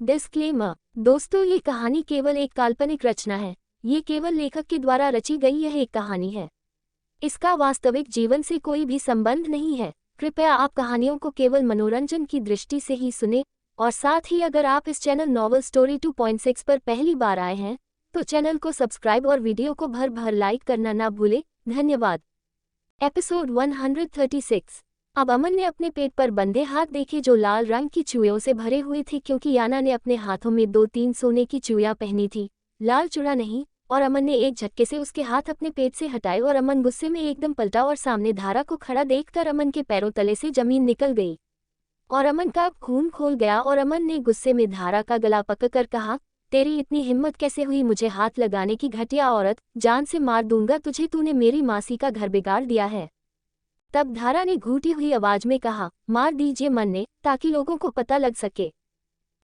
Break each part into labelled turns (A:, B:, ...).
A: Disclaimer. दोस्तों, ये कहानी केवल एक काल्पनिक रचना है। ये केवल लेखक के द्वारा रची गई यह एक कहानी है। इसका वास्तविक जीवन से कोई भी संबंध नहीं है। कृपया आप कहानियों को केवल मनोरंजन की दृष्टि से ही सुने, और साथ ही अगर आप इस चैनल नॉवल स्टोरी 2.6 पर पहली बार आए हैं तो चैनल को सब्सक्राइब और वीडियो को भर भर लाइक करना ना भूलें। धन्यवाद। एपिसोड 136। अब अमन ने अपने पेट पर बंधे हाथ देखे जो लाल रंग की चूड़ियों से भरे हुए थे, क्योंकि याना ने अपने हाथों में 2-3 सोने की चूड़ियां पहनी थी, लाल चूड़ा नहीं। और अमन ने एक झटके से उसके हाथ अपने पेट से हटाए और अमन गुस्से में एकदम पलटा और सामने धारा को खड़ा देखकर अमन के पैरों तले से जमीन निकल गई और अमन का खून खोल गया। और अमन ने गुस्से में धारा का गला पकड़कर कहा, तेरी इतनी हिम्मत कैसे हुई मुझे हाथ लगाने की, घटिया औरत, जान से मार दूंगा तुझे, तूने मेरी मासी का घर बिगाड़ दिया है। तब धारा ने घूटी हुई आवाज में कहा, मार दीजिए मन ने, ताकि लोगों को पता लग सके।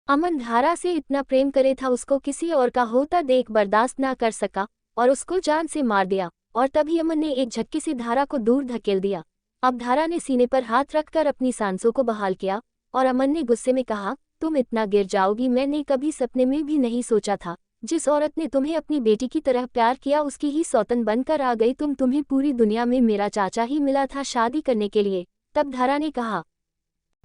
A: अमन धारा से इतना प्रेम करे था, उसको किसी और का होता देख बर्दाश्त ना कर सका और उसको जान से मार दिया। और तभी अमन ने एक झटके से धारा को दूर धकेल दिया। अब धारा ने सीने पर हाथ रखकर अपनी सांसों को बहाल किया और अमन ने गुस्से में कहा, तुम इतना गिर जाओगी मैंने कभी सपने में भी नहीं सोचा था। जिस औरत ने तुम्हें अपनी बेटी की तरह प्यार किया उसकी ही सौतन बनकर आ गई तुम। तुम्हें पूरी दुनिया में मेरा चाचा ही मिला था शादी करने के लिए। तब धारा ने कहा,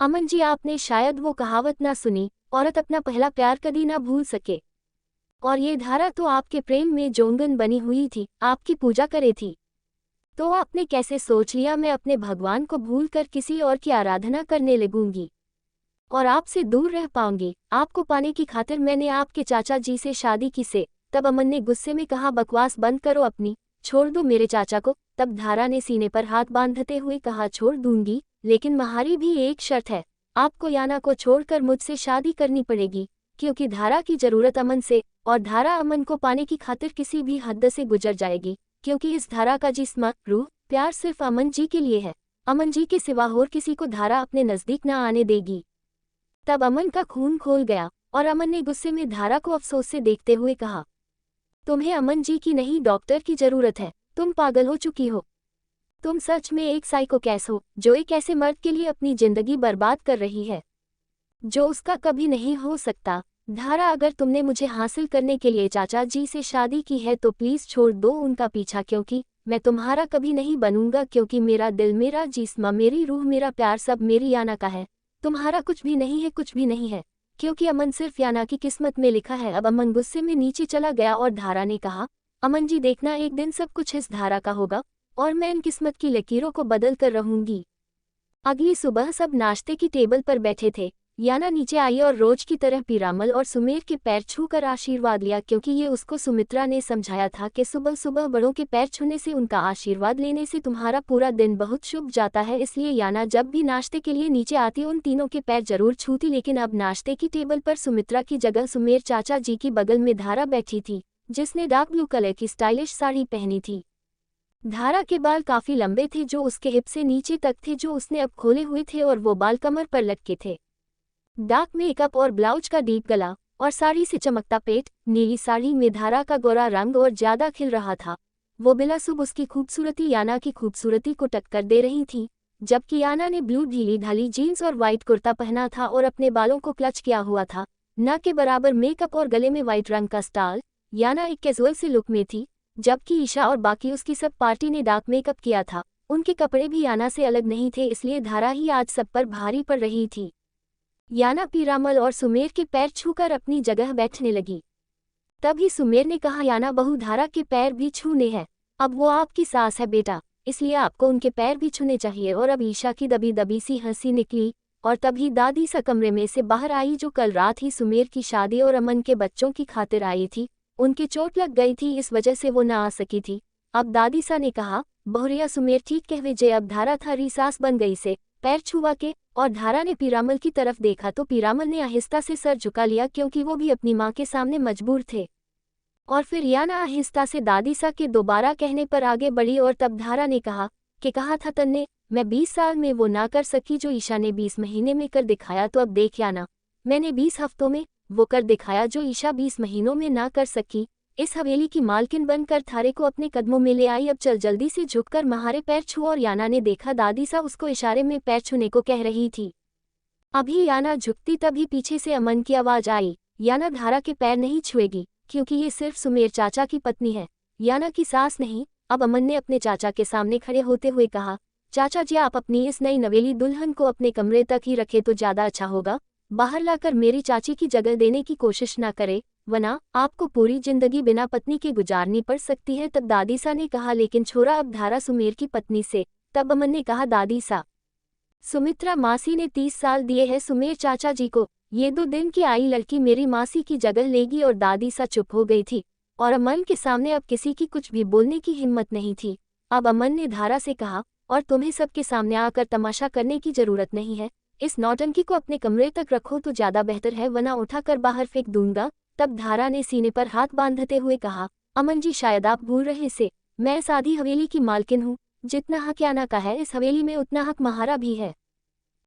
A: अमन जी आपने शायद वो कहावत ना सुनी, औरत अपना पहला प्यार कभी ना भूल सके। और ये धारा तो आपके प्रेम में जोंगन बनी हुई थी, आपकी पूजा करे थी। तो आपने कैसे सोच लिया मैं अपने भगवान को भूल कर किसी और की आराधना करने लगूंगी और आपसे दूर रह पाऊंगी। आपको पाने की खातिर मैंने आपके चाचा जी से शादी की से। तब अमन ने गुस्से में कहा, बकवास बंद करो अपनी, छोड़ दो मेरे चाचा को। तब धारा ने सीने पर हाथ बांधते हुए कहा, छोड़ दूंगी, लेकिन हमारी भी एक शर्त है, आपको याना को छोड़कर मुझसे शादी करनी पड़ेगी, क्योंकि धारा की जरूरत अमन से, और धारा अमन को पाने की खातिर किसी भी हद से गुजर जाएगी, क्योंकि इस धारा का जिस्म, रूह, प्यार सिर्फ अमन जी के लिए है। अमन जी के सिवा और किसी को धारा अपने नजदीक न आने देगी। तब अमन का खून खोल गया और अमन ने गुस्से में धारा को अफसोस से देखते हुए कहा, तुम्हें अमन जी की नहीं डॉक्टर की जरूरत है, तुम पागल हो चुकी हो। तुम सच में एक साइकोपैथ हो जो एक ऐसे मर्द के लिए अपनी जिंदगी बर्बाद कर रही है जो उसका कभी नहीं हो सकता। धारा, अगर तुमने मुझे हासिल करने के लिए चाचा जी से शादी की है तो प्लीज छोड़ दो उनका पीछा, क्योंकि मैं तुम्हारा कभी नहीं बनूंगा, क्योंकि मेरा दिल, मेरा जिस्म, मेरी रूह, मेरा प्यार सब मेरी याना का है। तुम्हारा कुछ भी नहीं है, कुछ भी नहीं है, क्योंकि अमन सिर्फ याना की किस्मत में लिखा है। अब अमन गुस्से में नीचे चला गया और धारा ने कहा, अमन जी देखना एक दिन सब कुछ इस धारा का होगा और मैं इन किस्मत की लकीरों को बदल कर रहूंगी। अगली सुबह सब नाश्ते की टेबल पर बैठे थे। याना नीचे आई और रोज की तरह पीरामल और सुमेर के पैर छूकर आशीर्वाद लिया, क्योंकि ये उसको सुमित्रा ने समझाया था कि सुबह सुबह बड़ों के पैर छूने से, उनका आशीर्वाद लेने से तुम्हारा पूरा दिन बहुत शुभ जाता है। इसलिए याना जब भी नाश्ते के लिए नीचे आती उन तीनों के पैर जरूर छूती। लेकिन अब नाश्ते की टेबल पर सुमित्रा की जगह सुमेर चाचा जी की बगल में धारा बैठी थी, जिसने डार्क ब्लू कलर की स्टाइलिश साड़ी पहनी थी। धारा के बाल काफी लंबे थे जो उसके हिप से नीचे तक थे, जो उसने अब खोले हुए थे, और वो बाल कमर पर लटके थे। डार्क मेकअप और ब्लाउज का डीप गला और साड़ी से चमकता पेट, नीली साड़ी में धारा का गोरा रंग और ज्यादा खिल रहा था। वो बिलासुब उसकी खूबसूरती याना की खूबसूरती को टक्कर दे रही थी, जबकि याना ने ब्लू ढीली ढाली जीन्स और वाइट कुर्ता पहना था और अपने बालों को क्लच किया हुआ था। न के बराबर मेकअप और गले में वाइट रंग का स्टाल। याना एक कैजुअल सी लुक में थी, जबकि ईशा और बाकी उसकी सब पार्टी ने डार्क मेकअप किया था। उनके कपड़े भी याना से अलग नहीं थे, इसलिए धारा ही आज सब पर भारी पड़ रही थी। याना पीरामल और सुमेर के पैर छूकर अपनी जगह बैठने लगी। तभी सुमेर ने कहा, याना बहू धारा के पैर भी छूने हैं, अब वो आपकी सास है बेटा, इसलिए आपको उनके पैर भी छूने चाहिए। और अब ईशा की दबी दबी सी हंसी निकली और तभी दादी सा कमरे में से बाहर आई, जो कल रात ही सुमेर की शादी और अमन के बच्चों की खातिर आई थी। उनके चोट लग गई थी, इस वजह से वो न आ सकी थी। अब दादी सा ने कहा, बहुरिया सुमेर ठीक कहवे जे, अब धारा थारी सास बन गई से, पैर छुआ के। और धारा ने पीरामल की तरफ देखा तो पीरामल ने आहिस्ता से सर झुका लिया, क्योंकि वो भी अपनी माँ के सामने मजबूर थे। और फिर याना आहिस्ता से दादी सा के दोबारा कहने पर आगे बढ़ी और तब धारा ने कहा कि कहा था तन्ने, मैं 20 साल में वो ना कर सकी जो ईशा ने 20 महीने में कर दिखाया, तो अब देख याना, मैंने 20 हफ्तों में वो कर दिखाया जो ईशा 20 महीनों में ना कर सकी। इस हवेली की मालकिन बनकर थारे को अपने कदमों में ले आई, अब चल जल्दी से झुककर महारे पैर छू। और याना ने देखा दादी सा उसको इशारे में पैर छूने को कह रही थी। अभी याना झुकती तभी पीछे से अमन की आवाज आई, याना धारा के पैर नहीं छुएगी, क्योंकि ये सिर्फ सुमेर चाचा की पत्नी है, याना की सास नहीं। अब अमन ने अपने चाचा के सामने खड़े होते हुए कहा, चाचा जी आप अपनी इस नई नवेली दुल्हन को अपने कमरे तक ही रखे तो ज्यादा अच्छा होगा, बाहर लाकर मेरी चाची की जगह देने की कोशिश ना करे, वरना आपको पूरी जिंदगी बिना पत्नी के गुजारनी पड़ सकती है। तब दादीसा ने कहा, लेकिन छोरा अब धारा सुमेर की पत्नी से। तब अमन ने कहा, दादीसा सुमित्रा मासी ने 30 साल दिए हैं सुमेर चाचा जी को, ये 2 दिन की आई लड़की मेरी मासी की जगह लेगी। और दादीसा चुप हो गई थी और अमन के सामने अब किसी की कुछ भी बोलने की हिम्मत नहीं थी। अब अमन ने धारा से कहा, और तुम्हें सबके सामने आकर तमाशा करने की जरूरत नहीं है, इस नौटंकी को अपने कमरे तक रखो तो ज्यादा बेहतर है, वरना उठाकर बाहर फेंक दूंगा। तब धारा ने सीने पर हाथ बांधते हुए कहा, अमन जी शायद आप भूल रहे से, मैं इस आधी हवेली की मालकिन हूँ, जितना हक याना का है इस हवेली में उतना हक महारा भी है।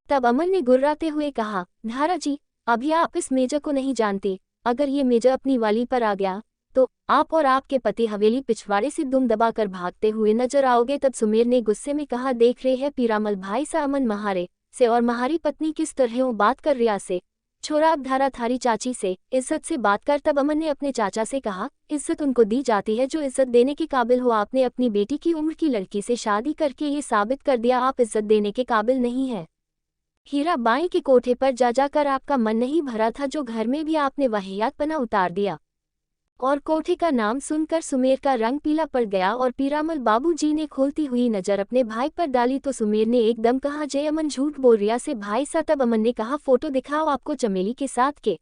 A: तब अमन ने गुर्राते हुए कहा, धारा जी अभी आप इस मेजर को नहीं जानते, अगर ये मेजर अपनी वाली पर आ गया तो आप और आपके पति हवेली पिछवाड़े से दुम दबाकर भागते हुए नजर आओगे। तब सुमेर ने गुस्से में कहा, देख रहे हैं पीरामल भाई सा अमन महारे से और महारी पत्नी किस तरह बात कर रिया से, छोरा अब धारा थारी चाची से इज्जत से बात कर। तब अमन ने अपने चाचा से कहा, इज्जत उनको दी जाती है जो इज्जत देने के काबिल हो, आपने अपनी बेटी की उम्र की लड़की से शादी करके ये साबित कर दिया आप इज्जत देने के काबिल नहीं है। हीरा बाई के कोठे पर जा जाकर आपका मन नहीं भरा था, जो घर में भी आपने वाहियातपना उतार दिया। और कोठे का नाम सुनकर सुमेर का रंग पीला पड़ गया और पीरामल बाबूजी ने खोलती हुई नजर अपने भाई पर डाली तो सुमेर ने एकदम कहा, जय अमन झूठ बोल रिया से भाई सा। तब अमन ने कहा, फोटो दिखाओ आपको चमेली के साथ के,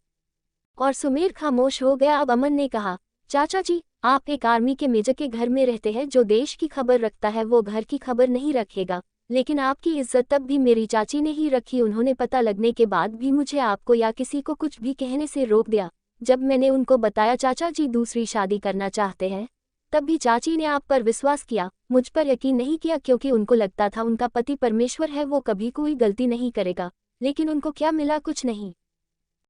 A: और सुमेर खामोश हो गया। अब अमन ने कहा, चाचा जी आप एक आर्मी के मेजर के घर में रहते हैं, जो देश की खबर रखता है वो घर की खबर नहीं रखेगा, लेकिन आपकी इज्जत तब भी मेरी चाची ने ही रखी, उन्होंने पता लगने के बाद भी मुझे आपको या किसी को कुछ भी कहने से रोक दिया। जब मैंने उनको बताया चाचा जी दूसरी शादी करना चाहते हैं, तब भी चाची ने आप पर विश्वास किया, मुझ पर यकीन नहीं किया, क्योंकि उनको लगता था उनका पति परमेश्वर है, वो कभी कोई गलती नहीं करेगा। लेकिन उनको क्या मिला, कुछ नहीं।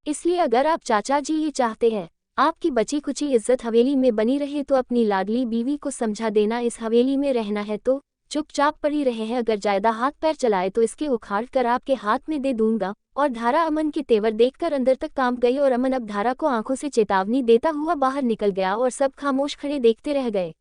A: इसलिए अगर आप चाचा जी ये चाहते हैं आपकी बची कुची इज्जत हवेली में बनी रहे तो अपनी लाडली बीवी को समझा देना, इस हवेली में रहना है तो चुपचाप पड़ी रहे हैं, अगर ज्यादा हाथ पैर चलाए तो इसके उखाड़ कर आपके हाथ में दे दूंगा। और धारा अमन के तेवर देखकर अंदर तक कांप गई और अमन अब धारा को आंखों से चेतावनी देता हुआ बाहर निकल गया और सब खामोश खड़े देखते रह गए।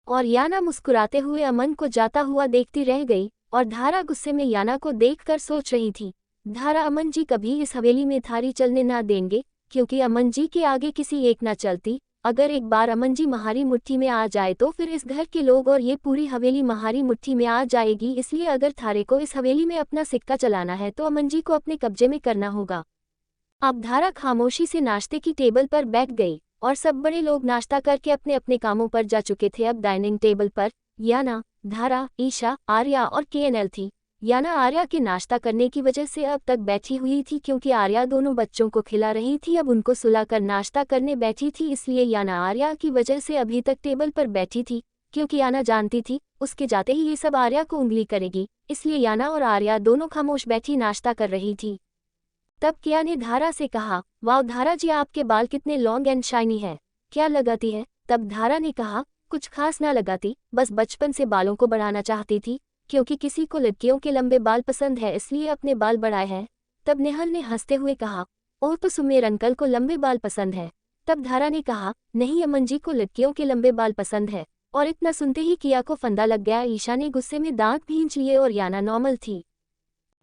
A: और याना मुस्कुराते हुए अमन को जाता हुआ देखती रह गई और धारा गुस्से में याना को देखकर सोच रही थी, धारा अमन जी कभी इस हवेली में थारी चलने ना देंगे, क्योंकि अमन जी के आगे किसी एक ना चलती। अगर एक बार अमन जी महारी मुट्ठी में आ जाए तो फिर इस घर के लोग और ये पूरी हवेली महारी मुट्ठी में आ जाएगी। इसलिए अगर थारे को इस हवेली में अपना सिक्का चलाना है तो अमन जी को अपने कब्जे में करना होगा। अब धारा खामोशी से नाश्ते की टेबल पर बैठ गई और सब बड़े लोग नाश्ता करके अपने अपने कामों पर जा चुके थे। अब डाइनिंग टेबल पर याना, धारा, ईशा, आर्या और केएनएल थी। याना आर्या के नाश्ता करने की वजह से अब तक बैठी हुई थी, क्योंकि आर्या दोनों बच्चों को खिला रही थी, अब उनको सुलाकर नाश्ता करने बैठी थी। इसलिए याना आर्या की वजह से अभी तक टेबल पर बैठी थी, क्योंकि याना जानती थी उसके जाते ही ये सब आर्या को उंगली करेगी, इसलिए याना और आर्या दोनों खामोश बैठी नाश्ता कर रही थी। तब किया ने धारा से कहा, वाह धारा जी आपके बाल कितने लॉन्ग एंड शाइनी है, क्या लगाती है? तब धारा ने कहा, कुछ खास ना लगाती, बस बचपन से बालों को बढ़ाना चाहती थी, क्योंकि किसी को लड़कियों के लंबे बाल पसंद है, इसलिए अपने बाल बढ़ाए हैं। तब नेहल ने हंसते हुए कहा, ओह तो सुमेर अंकल को लंबे बाल पसंद है। तब धारा ने कहा, नहीं अमन जी को लड़कियों के लंबे बाल पसंद है। और इतना सुनते ही किया को फंदा लग गया। ईशा ने गुस्से में दांत भींच लिए और याना नॉर्मल थी।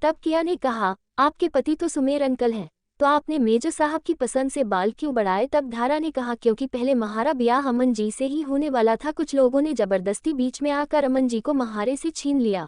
A: तब किया ने कहा, आपके पति तो सुमेर अंकल हैं, तो आपने मेजर साहब की पसंद से बाल क्यों बढ़ाए? तब धारा ने कहा, क्योंकि पहले महारा ब्याह अमन जी से ही होने वाला था, कुछ लोगों ने जबरदस्ती बीच में आकर अमन जी को महारे से छीन लिया।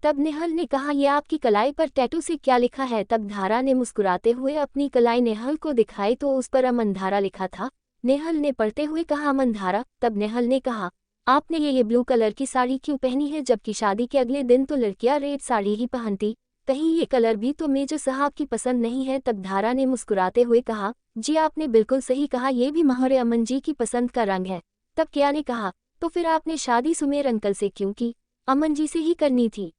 A: तब नेहल ने कहा, यह आपकी कलाई पर टैटू से क्या लिखा है? तब धारा ने मुस्कुराते हुए अपनी कलाई नेहल को दिखाई तो उस पर अमन धारा लिखा था। नेहल ने पढ़ते हुए कहा, अमन धारा। तब नेहल ने कहा, आपने ये ब्लू कलर की साड़ी क्यों पहनी है, जबकि शादी के अगले दिन तो लड़कियां रेड साड़ी ही पहनती, कहीं ये कलर भी तो मेजर साहब की पसंद नहीं है? तब धारा ने मुस्कुराते हुए कहा, जी आपने बिल्कुल सही कहा, ये भी महारे अमन जी की पसंद का रंग है। तब किया ने कहा, तो फिर आपने शादी सुमेर अंकल से क्यों की? अमन जी से ही करनी थी।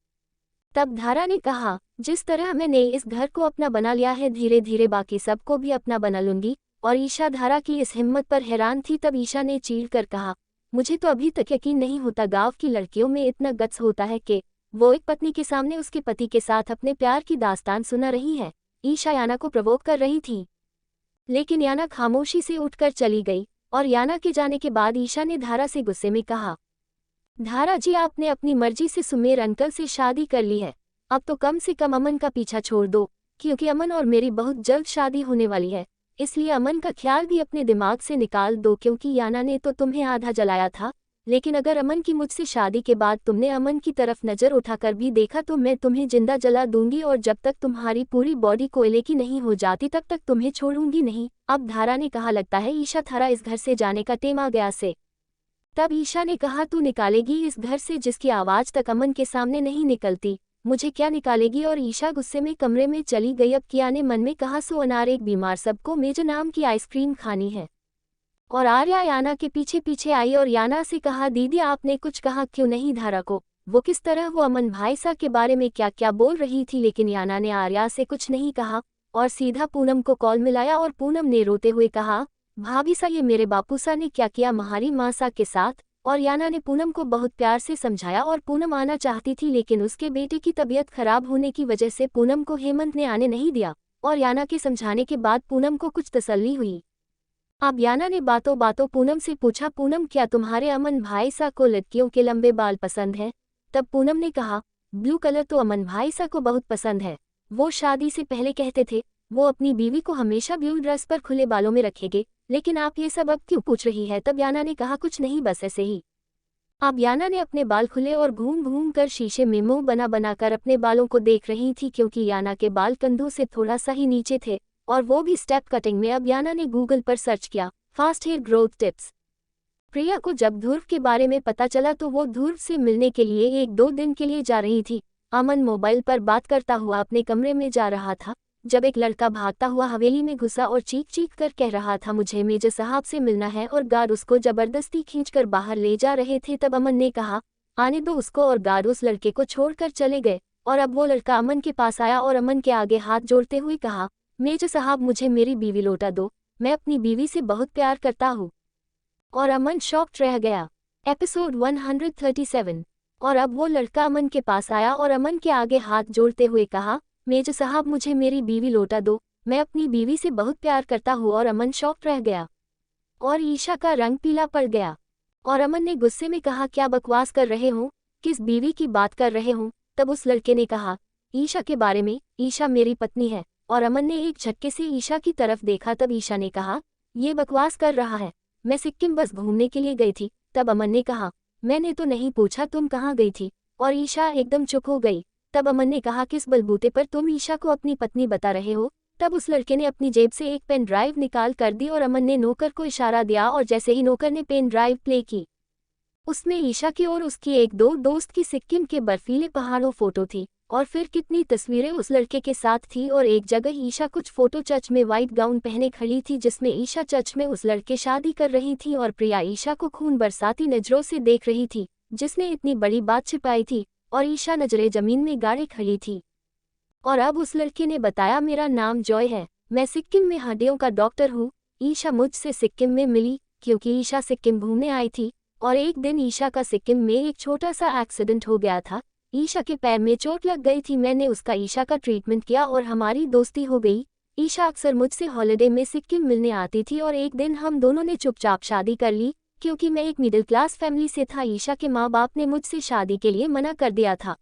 A: तब धारा ने कहा, जिस तरह मैंने इस घर को अपना बना लिया है, धीरे धीरे बाकी सबको भी अपना बना लूंगी। और ईशा धारा की इस हिम्मत पर हैरान थी। तब ईशा ने चीढ़ कर कहा, मुझे तो अभी तक यकीन नहीं होता गांव की लड़कियों में इतना गट्स होता है कि वो एक पत्नी के सामने उसके पति के साथ अपने प्यार की दास्तान सुना रही है। ईशा याना को प्रवोक कर रही थी। लेकिन याना खामोशी से उठकर चली गई और याना के जाने के बाद ईशा ने धारा से गुस्से में कहा, धारा जी आपने अपनी मर्जी से सुमेर अंकल से शादी कर ली है, अब तो कम से कम अमन का पीछा छोड़ दो, क्योंकि अमन और मेरी बहुत जल्द शादी होने वाली है, इसलिए अमन का ख्याल भी अपने दिमाग से निकाल दो, क्योंकि याना ने तो तुम्हें आधा जलाया था, लेकिन अगर अमन की मुझसे शादी के बाद तुमने अमन की तरफ नज़र उठाकर भी देखा तो मैं तुम्हें जिंदा जला दूंगी और जब तक तुम्हारी पूरी बॉडी कोयले की नहीं हो जाती तब तक तुम्हें छोड़ूंगी नहीं। अब धारा ने कहा, लगता है ईशा थारा इस घर से जाने का टेम आ गया से। तब ईशा ने कहा, तू निकालेगी इस घर से जिसकी आवाज़ तक अमन के सामने नहीं निकलती, मुझे क्या निकालेगी। और ईशा गुस्से में कमरे में चली गई। अब किया ने मन में कहा, सो अनार एक बीमार, सबको मेजर नाम की आइसक्रीम खानी है। और आर्या याना के पीछे पीछे आई और याना से कहा, दीदी आपने कुछ कहा क्यों नहीं धारा को, वो किस तरह वो अमन भाईसा के बारे में क्या क्या बोल रही थी। लेकिन याना ने आर्या से कुछ नहीं कहा और सीधा पूनम को कॉल मिलाया और पूनम ने रोते हुए कहा, भाभी सा ये मेरे बापूसा ने क्या किया महारी मासा के साथ। और याना ने पूनम को बहुत प्यार से समझाया और पूनम आना चाहती थी, लेकिन उसके बेटे की तबीयत खराब होने की वजह से पूनम को हेमंत ने आने नहीं दिया और याना के समझाने के बाद पूनम को कुछ तसल्ली हुई। अब याना ने बातों बातों पूनम से पूछा, पूनम क्या तुम्हारे अमन भाईसा को लड़कियों के लंबे बाल पसंद हैं। तब पूनम ने कहा, ब्लू कलर तो अमन भाईसा को बहुत पसंद है, वो शादी से पहले कहते थे वो अपनी बीवी को हमेशा ब्लू ड्रेस पर खुले बालों में रखेंगे, लेकिन आप ये सब अब क्यों पूछ रही है। तब याना ने कहा, कुछ नहीं बस ऐसे ही। अब याना ने अपने बाल खुले और घूम घूम कर शीशे में मुंह बना बनाकर अपने बालों को देख रही थी, क्योंकि याना के बाल कंधों से थोड़ा सा ही नीचे थे और वो भी स्टेप कटिंग में। अब याना ने गूगल पर सर्च किया, फास्ट हेयर ग्रोथ टिप्स। प्रिया को जब ध्रुव के बारे में पता चला तो वो ध्रुव से मिलने के लिए 1-2 दिन के लिए जा रही थी। अमन मोबाइल पर बात करता हुआ अपने कमरे में जा रहा था जब एक लड़का भागता हुआ हवेली में घुसा और चीख चीख कर कह रहा था, मुझे मेजर साहब से मिलना है, और गार्ड उसको जबरदस्ती खींचकर बाहर ले जा रहे थे। तब अमन ने कहा, आने दो उसको, और गार्ड उस लड़के को छोड़कर चले गए। और अब वो लड़का अमन के पास आया और अमन के आगे हाथ जोड़ते हुए कहा, मेजर साहब मुझे मेरी बीवी लौटा दो, मैं अपनी बीवी से बहुत प्यार करता हूँ। और अमन शॉक्ड रह गया। एपिसोड 137। और अब वो लड़का अमन के पास आया और अमन के आगे हाथ जोड़ते हुए कहा, मेजर साहब मुझे मेरी बीवी लौटा दो, मैं अपनी बीवी से बहुत प्यार करता हूँ। और अमन शॉक्ड रह गया और ईशा का रंग पीला पड़ गया और अमन ने गुस्से में कहा, क्या बकवास कर रहे हो, किस बीवी की बात कर रहे हो। तब उस लड़के ने कहा, ईशा के बारे में, ईशा मेरी पत्नी है। और अमन ने एक झटके से ईशा की तरफ देखा। तब ईशा ने कहा, ये बकवास कर रहा है, मैं सिक्किम बस घूमने के लिए गई थी। तब अमन ने कहा, मैंने तो नहीं पूछा तुम कहाँ गई थी। और ईशा एकदम चुप हो गई। तब अमन ने कहा, किस बलबूते पर तुम ईशा को अपनी पत्नी बता रहे हो। तब उस लड़के ने अपनी जेब से एक पेन ड्राइव निकाल कर दी और अमन ने नौकर को इशारा दिया और जैसे ही नौकर ने पेन ड्राइव प्ले की उसमें ईशा की और उसकी एक दो दोस्त की सिक्किम के बर्फीले पहाड़ों फोटो थी और फिर कितनी तस्वीरें उस लड़के के साथ थी। और एक जगह ईशा कुछ फोटो चर्च में वाइट गाउन पहने खड़ी थी जिसमें ईशा चर्च में उस लड़के शादी कर रही थी और प्रिया ईशा को खून बरसाती नजरों से देख रही थी जिसने इतनी बड़ी बात छिपाई थी और ईशा नजरें जमीन में गाड़े खड़ी थी। और अब उस लड़के ने बताया, मेरा नाम जॉय है, मैं सिक्किम में हड्डियों का डॉक्टर हूँ। ईशा मुझसे सिक्किम में मिली क्योंकि ईशा सिक्किम घूमने आई थी और एक दिन ईशा का सिक्किम में एक छोटा सा एक्सीडेंट हो गया था। ईशा के पैर में चोट लग गई थी, मैंने उसका ईशा का ट्रीटमेंट किया और हमारी दोस्ती हो गई। ईशा अक्सर मुझसे हॉलिडे में सिक्किम मिलने आती थी और एक दिन हम दोनों ने चुपचाप शादी कर ली क्योंकि मैं एक मिडिल क्लास फैमिली से था। ईशा के माँ बाप ने मुझसे शादी के लिए मना कर दिया था,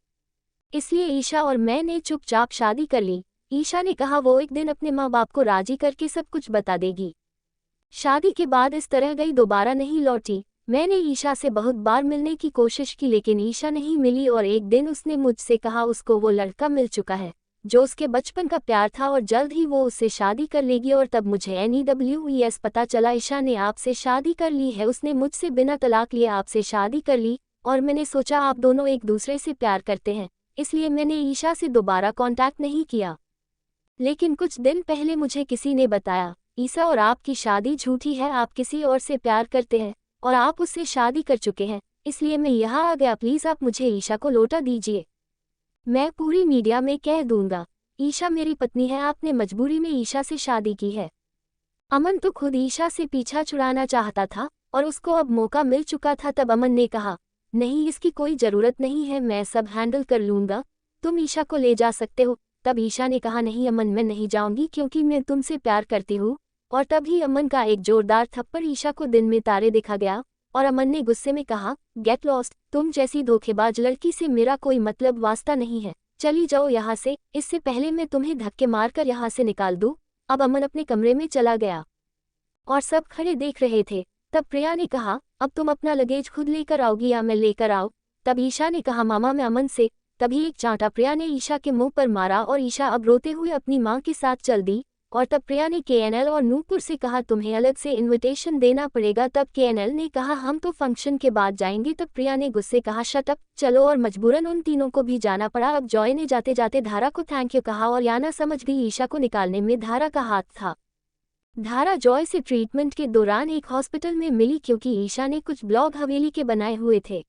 A: इसलिए ईशा और मैंने चुपचाप शादी कर ली। ईशा ने कहा वो एक दिन अपने माँ बाप को राजी करके सब कुछ बता देगी। शादी के बाद इस तरह गई, दोबारा नहीं लौटी। मैंने ईशा से बहुत बार मिलने की कोशिश की लेकिन ईशा नहीं मिली और एक दिन उसने मुझसे कहा उसको वो लड़का मिल चुका है जो उसके बचपन का प्यार था और जल्द ही वो उससे शादी कर लेगी। और तब मुझे NEWES पता चला ईशा ने आपसे शादी कर ली है, उसने मुझसे बिना तलाक लिए आपसे शादी कर ली और मैंने सोचा आप दोनों एक दूसरे से प्यार करते हैं, इसलिए मैंने ईशा से दोबारा कांटेक्ट नहीं किया। लेकिन कुछ दिन पहले मुझे किसी ने बताया ईशा और आपकी शादी झूठी है, आप किसी और से प्यार करते हैं और आप उससे शादी कर चुके हैं, इसलिए मैं यहाँ आ गया। प्लीज़ आप मुझे ईशा को लौटा दीजिए, मैं पूरी मीडिया में कह दूंगा ईशा मेरी पत्नी है, आपने मजबूरी में ईशा से शादी की है। अमन तो खुद ईशा से पीछा छुड़ाना चाहता था और उसको अब मौका मिल चुका था। तब अमन ने कहा, नहीं इसकी कोई ज़रूरत नहीं है, मैं सब हैंडल कर लूँगा, तुम ईशा को ले जा सकते हो। तब ईशा ने कहा, नहीं अमन मैं नहीं जाऊँगी क्योंकि मैं तुमसे प्यार करती हूँ, और तभी अमन का एक जोरदार थप्पड़ ईशा को दिन में तारे दिखा गया और अमन ने गुस्से में कहा, गेट लॉस्ट, तुम जैसी धोखेबाज लड़की से मेरा कोई मतलब वास्ता नहीं है, चली जाओ यहाँ से, इससे पहले मैं तुम्हें धक्के मारकर यहाँ से निकाल दूँ। अब अमन अपने कमरे में चला गया और सब खड़े देख रहे थे। तब प्रिया ने कहा, अब तुम अपना लगेज खुद लेकर आओगी या मैं लेकर आऊँ? तब ईशा ने कहा, मामा मैं अमन से। तभी एक चांटा प्रिया ने ईशा के मुंह पर मारा और ईशा अब रोते हुए अपनी मां के साथ चल दी। और तब प्रिया ने केएनएल और नूपुर से कहा, तुम्हें अलग से इनविटेशन देना पड़ेगा। तब केएनएल ने कहा, हम तो फंक्शन के बाद जाएंगे। तब प्रिया ने गुस्से कहा, शट अप, चलो। और मजबूरन उन तीनों को भी जाना पड़ा। अब जॉय ने जाते जाते धारा को थैंक यू कहा और याना समझ गई ईशा को निकालने में धारा का हाथ था। धारा जॉय से ट्रीटमेंट के दौरान एक हॉस्पिटल में मिली क्योंकि ईशा ने कुछ ब्लॉग हवेली के बनाए हुए थे,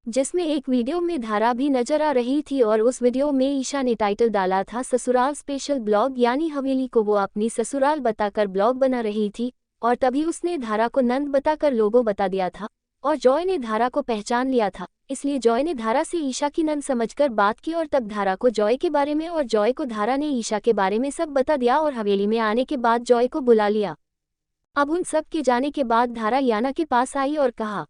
A: जिसमें एक वीडियो में धारा भी नजर आ रही थी और उस वीडियो में ईशा ने टाइटल डाला था ससुराल स्पेशल ब्लॉग, यानी हवेली को वो अपनी ससुराल बताकर ब्लॉग बना रही थी। और तभी उसने धारा को नंद बताकर लोगो बता दिया था और जॉय ने धारा को पहचान लिया था, इसलिए जॉय ने धारा से ईशा की नंद समझकर बात की और तब धारा को जॉय के बारे में और जॉय को धारा ने ईशा के बारे में सब बता दिया और हवेली में आने के बाद जॉय को बुला लिया। अब उन सब के जाने के बाद धारा याना के पास आई और कहा,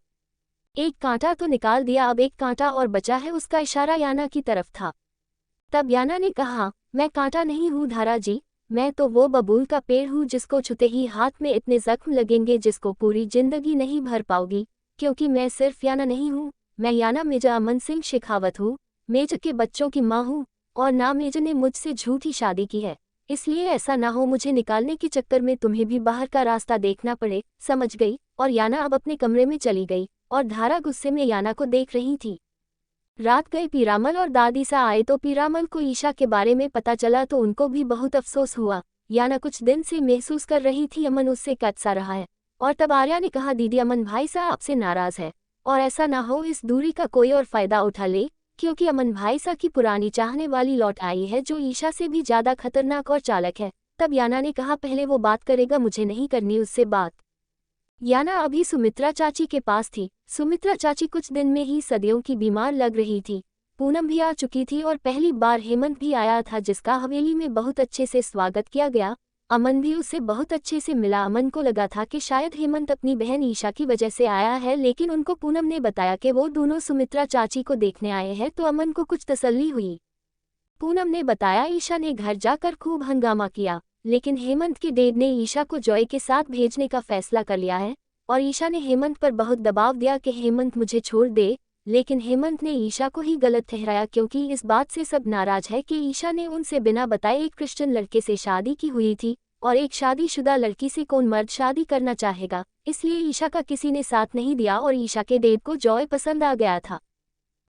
A: एक कांटा तो निकाल दिया, अब एक कांटा और बचा है। उसका इशारा याना की तरफ था। तब याना ने कहा, मैं कांटा नहीं हूँ धारा जी, मैं तो वो बबूल का पेड़ हूँ जिसको छूते ही हाथ में इतने जख्म लगेंगे जिसको पूरी जिंदगी नहीं भर पाओगी, क्योंकि मैं सिर्फ याना नहीं हूँ, मैं याना मेजर अमन सिंह शेखावत हूँ, मेजर के बच्चों की माँ हूँ और ना मेजर ने मुझसे झूठी शादी की है, इसलिए ऐसा ना हो मुझे निकालने के चक्कर में तुम्हें भी बाहर का रास्ता देखना पड़े, समझ गई? और याना अब अपने कमरे में चली गई और धारा गुस्से में याना को देख रही थी। रात गए पीरामल और दादीसा आए तो पीरामल को ईशा के बारे में पता चला तो उनको भी बहुत अफसोस हुआ। याना कुछ दिन से महसूस कर रही थी अमन उससे कट सा रहा है। और तब आर्या ने कहा, दीदी अमन भाई सा आपसे नाराज है और ऐसा ना हो इस दूरी का कोई और फायदा उठा ले, क्योंकि अमन भाई सा की पुरानी चाहने वाली लौट आई है जो ईशा से भी ज्यादा खतरनाक और चालक है। तब याना ने कहा, पहले वो बात करेगा, मुझे नहीं करनी उससे बात। याना अभी सुमित्रा चाची के पास थी। सुमित्रा चाची कुछ दिन में ही सदियों की बीमार लग रही थी। पूनम भी आ चुकी थी और पहली बार हेमंत भी आया था जिसका हवेली में बहुत अच्छे से स्वागत किया गया। अमन भी उससे बहुत अच्छे से मिला। अमन को लगा था कि शायद हेमंत अपनी बहन ईशा की वजह से आया है, लेकिन उनको पूनम ने बताया कि वो दोनों सुमित्रा चाची को देखने आए हैं तो अमन को कुछ तसल्ली हुई। पूनम ने बताया ईशा ने घर जाकर खूब हंगामा किया, लेकिन हेमंत के डैड ने ईशा को जॉय के साथ भेजने का फैसला कर लिया है और ईशा ने हेमंत पर बहुत दबाव दिया कि हेमंत मुझे छोड़ दे, लेकिन हेमंत ने ईशा को ही गलत ठहराया क्योंकि इस बात से सब नाराज है कि ईशा ने उनसे बिना बताए एक क्रिश्चियन लड़के से शादी की हुई थी और एक शादीशुदा लड़की से कौन मर्द शादी करना चाहेगा, इसलिए ईशा का किसी ने साथ नहीं दिया और ईशा के डैड को जॉय पसंद आ गया था,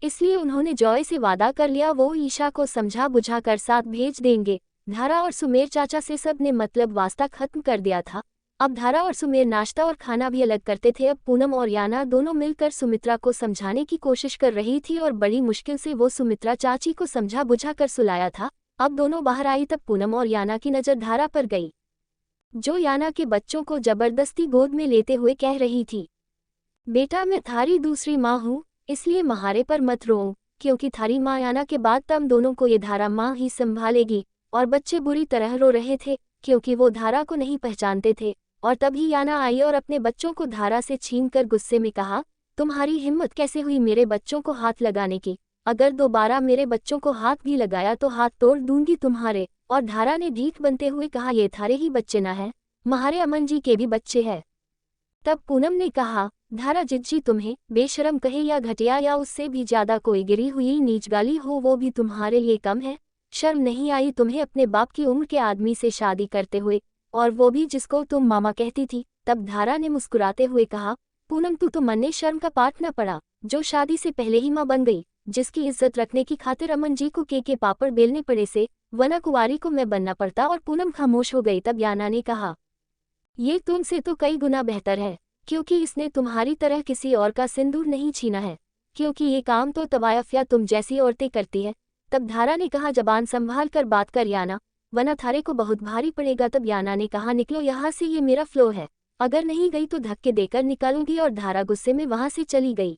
A: इसलिए उन्होंने जॉय से वादा कर लिया वो ईशा को समझा बुझा कर साथ भेज देंगे। धारा और सुमेर चाचा से सब ने मतलब वास्ता खत्म कर दिया था। अब धारा और सुमेर नाश्ता और खाना भी अलग करते थे। अब पूनम और याना दोनों मिलकर सुमित्रा को समझाने की कोशिश कर रही थी और बड़ी मुश्किल से वो सुमित्रा चाची को समझा बुझा कर सुलाया था। अब दोनों बाहर आई तब पूनम और याना की नज़र धारा पर गई, जो याना के बच्चों को जबरदस्ती गोद में लेते हुए कह रही थी, बेटा मैं थारी दूसरी माँ हूँ, इसलिए महारे पर मत रो, क्योंकि थारी माँ याना के बाद तम दोनों को ये धारा माँ ही संभालेगी। और बच्चे बुरी तरह रो रहे थे क्योंकि वो धारा को नहीं पहचानते थे। और तभी याना आई और अपने बच्चों को धारा से छीनकर गुस्से में कहा, तुम्हारी हिम्मत कैसे हुई मेरे बच्चों को हाथ लगाने की? अगर दोबारा मेरे बच्चों को हाथ भी लगाया तो हाथ तोड़ दूंगी तुम्हारे। और धारा ने ढीठ बनते हुए कहा, ये थारे ही बच्चे ना है, महारे अमन जी के भी बच्चे हैं। तब पूनम ने कहा, धारा जिज्जी तुम्हें बेशरम कहे या घटिया या उससे भी ज्यादा कोई गिरी हुई नीच गाली हो वो भी तुम्हारे लिए कम है? शर्म नहीं आई तुम्हें अपने बाप की उम्र के आदमी से शादी करते हुए, और वो भी जिसको तुम मामा कहती थी? तब धारा ने मुस्कुराते हुए कहा, पूनम तू तो मन ने शर्म का पाठ न पड़ा, जो शादी से पहले ही माँ बन गई, जिसकी इज्जत रखने की खातिर अमन जी को के पापड़ बेलने पड़े से, वरना कुंवारी को मैं बनना पड़ता। और पूनम खामोश हो गई। तब याना ने कहा, ये तुमसे तो कई गुना बेहतर है, क्योंकि इसने तुम्हारी तरह किसी और का सिंदूर नहीं छीना है, क्योंकि ये काम तो तवायफ या तुम जैसी औरतें करती है। तब धारा ने कहा, जबान संभाल कर बात कर याना, वरना थारे को बहुत भारी पड़ेगा। तब याना ने कहा, निकलो यहाँ से, ये मेरा फ्लो है, अगर नहीं गई तो धक्के देकर निकालूंगी। और धारा गुस्से में वहां से चली गई।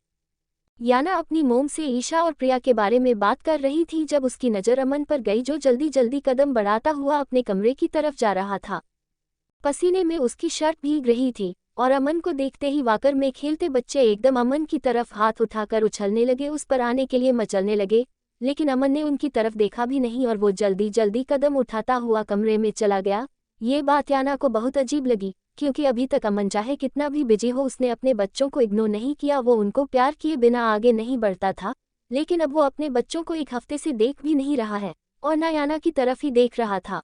A: याना अपनी मोम से ईशा और प्रिया के बारे में बात कर रही थी जब उसकी नज़र अमन पर गई, जो जल्दी जल्दी कदम बढ़ाता हुआ अपने कमरे की तरफ जा रहा था। पसीने में उसकी शर्ट भीग रही थी और अमन को देखते ही वाकर में खेलते बच्चे एकदम अमन की तरफ हाथ उठाकर उछलने लगे, उस पर आने के लिए मचलने लगे। लेकिन अमन ने उनकी तरफ देखा भी नहीं और वो जल्दी जल्दी कदम उठाता हुआ कमरे में चला गया। ये बात याना को बहुत अजीब लगी, क्योंकि अभी तक अमन चाहे कितना भी बिजी हो उसने अपने बच्चों को इग्नोर नहीं किया, वो उनको प्यार किए बिना आगे नहीं बढ़ता था। लेकिन अब वो अपने बच्चों को एक हफ्ते से देख भी नहीं रहा है और ना याना की तरफ ही देख रहा था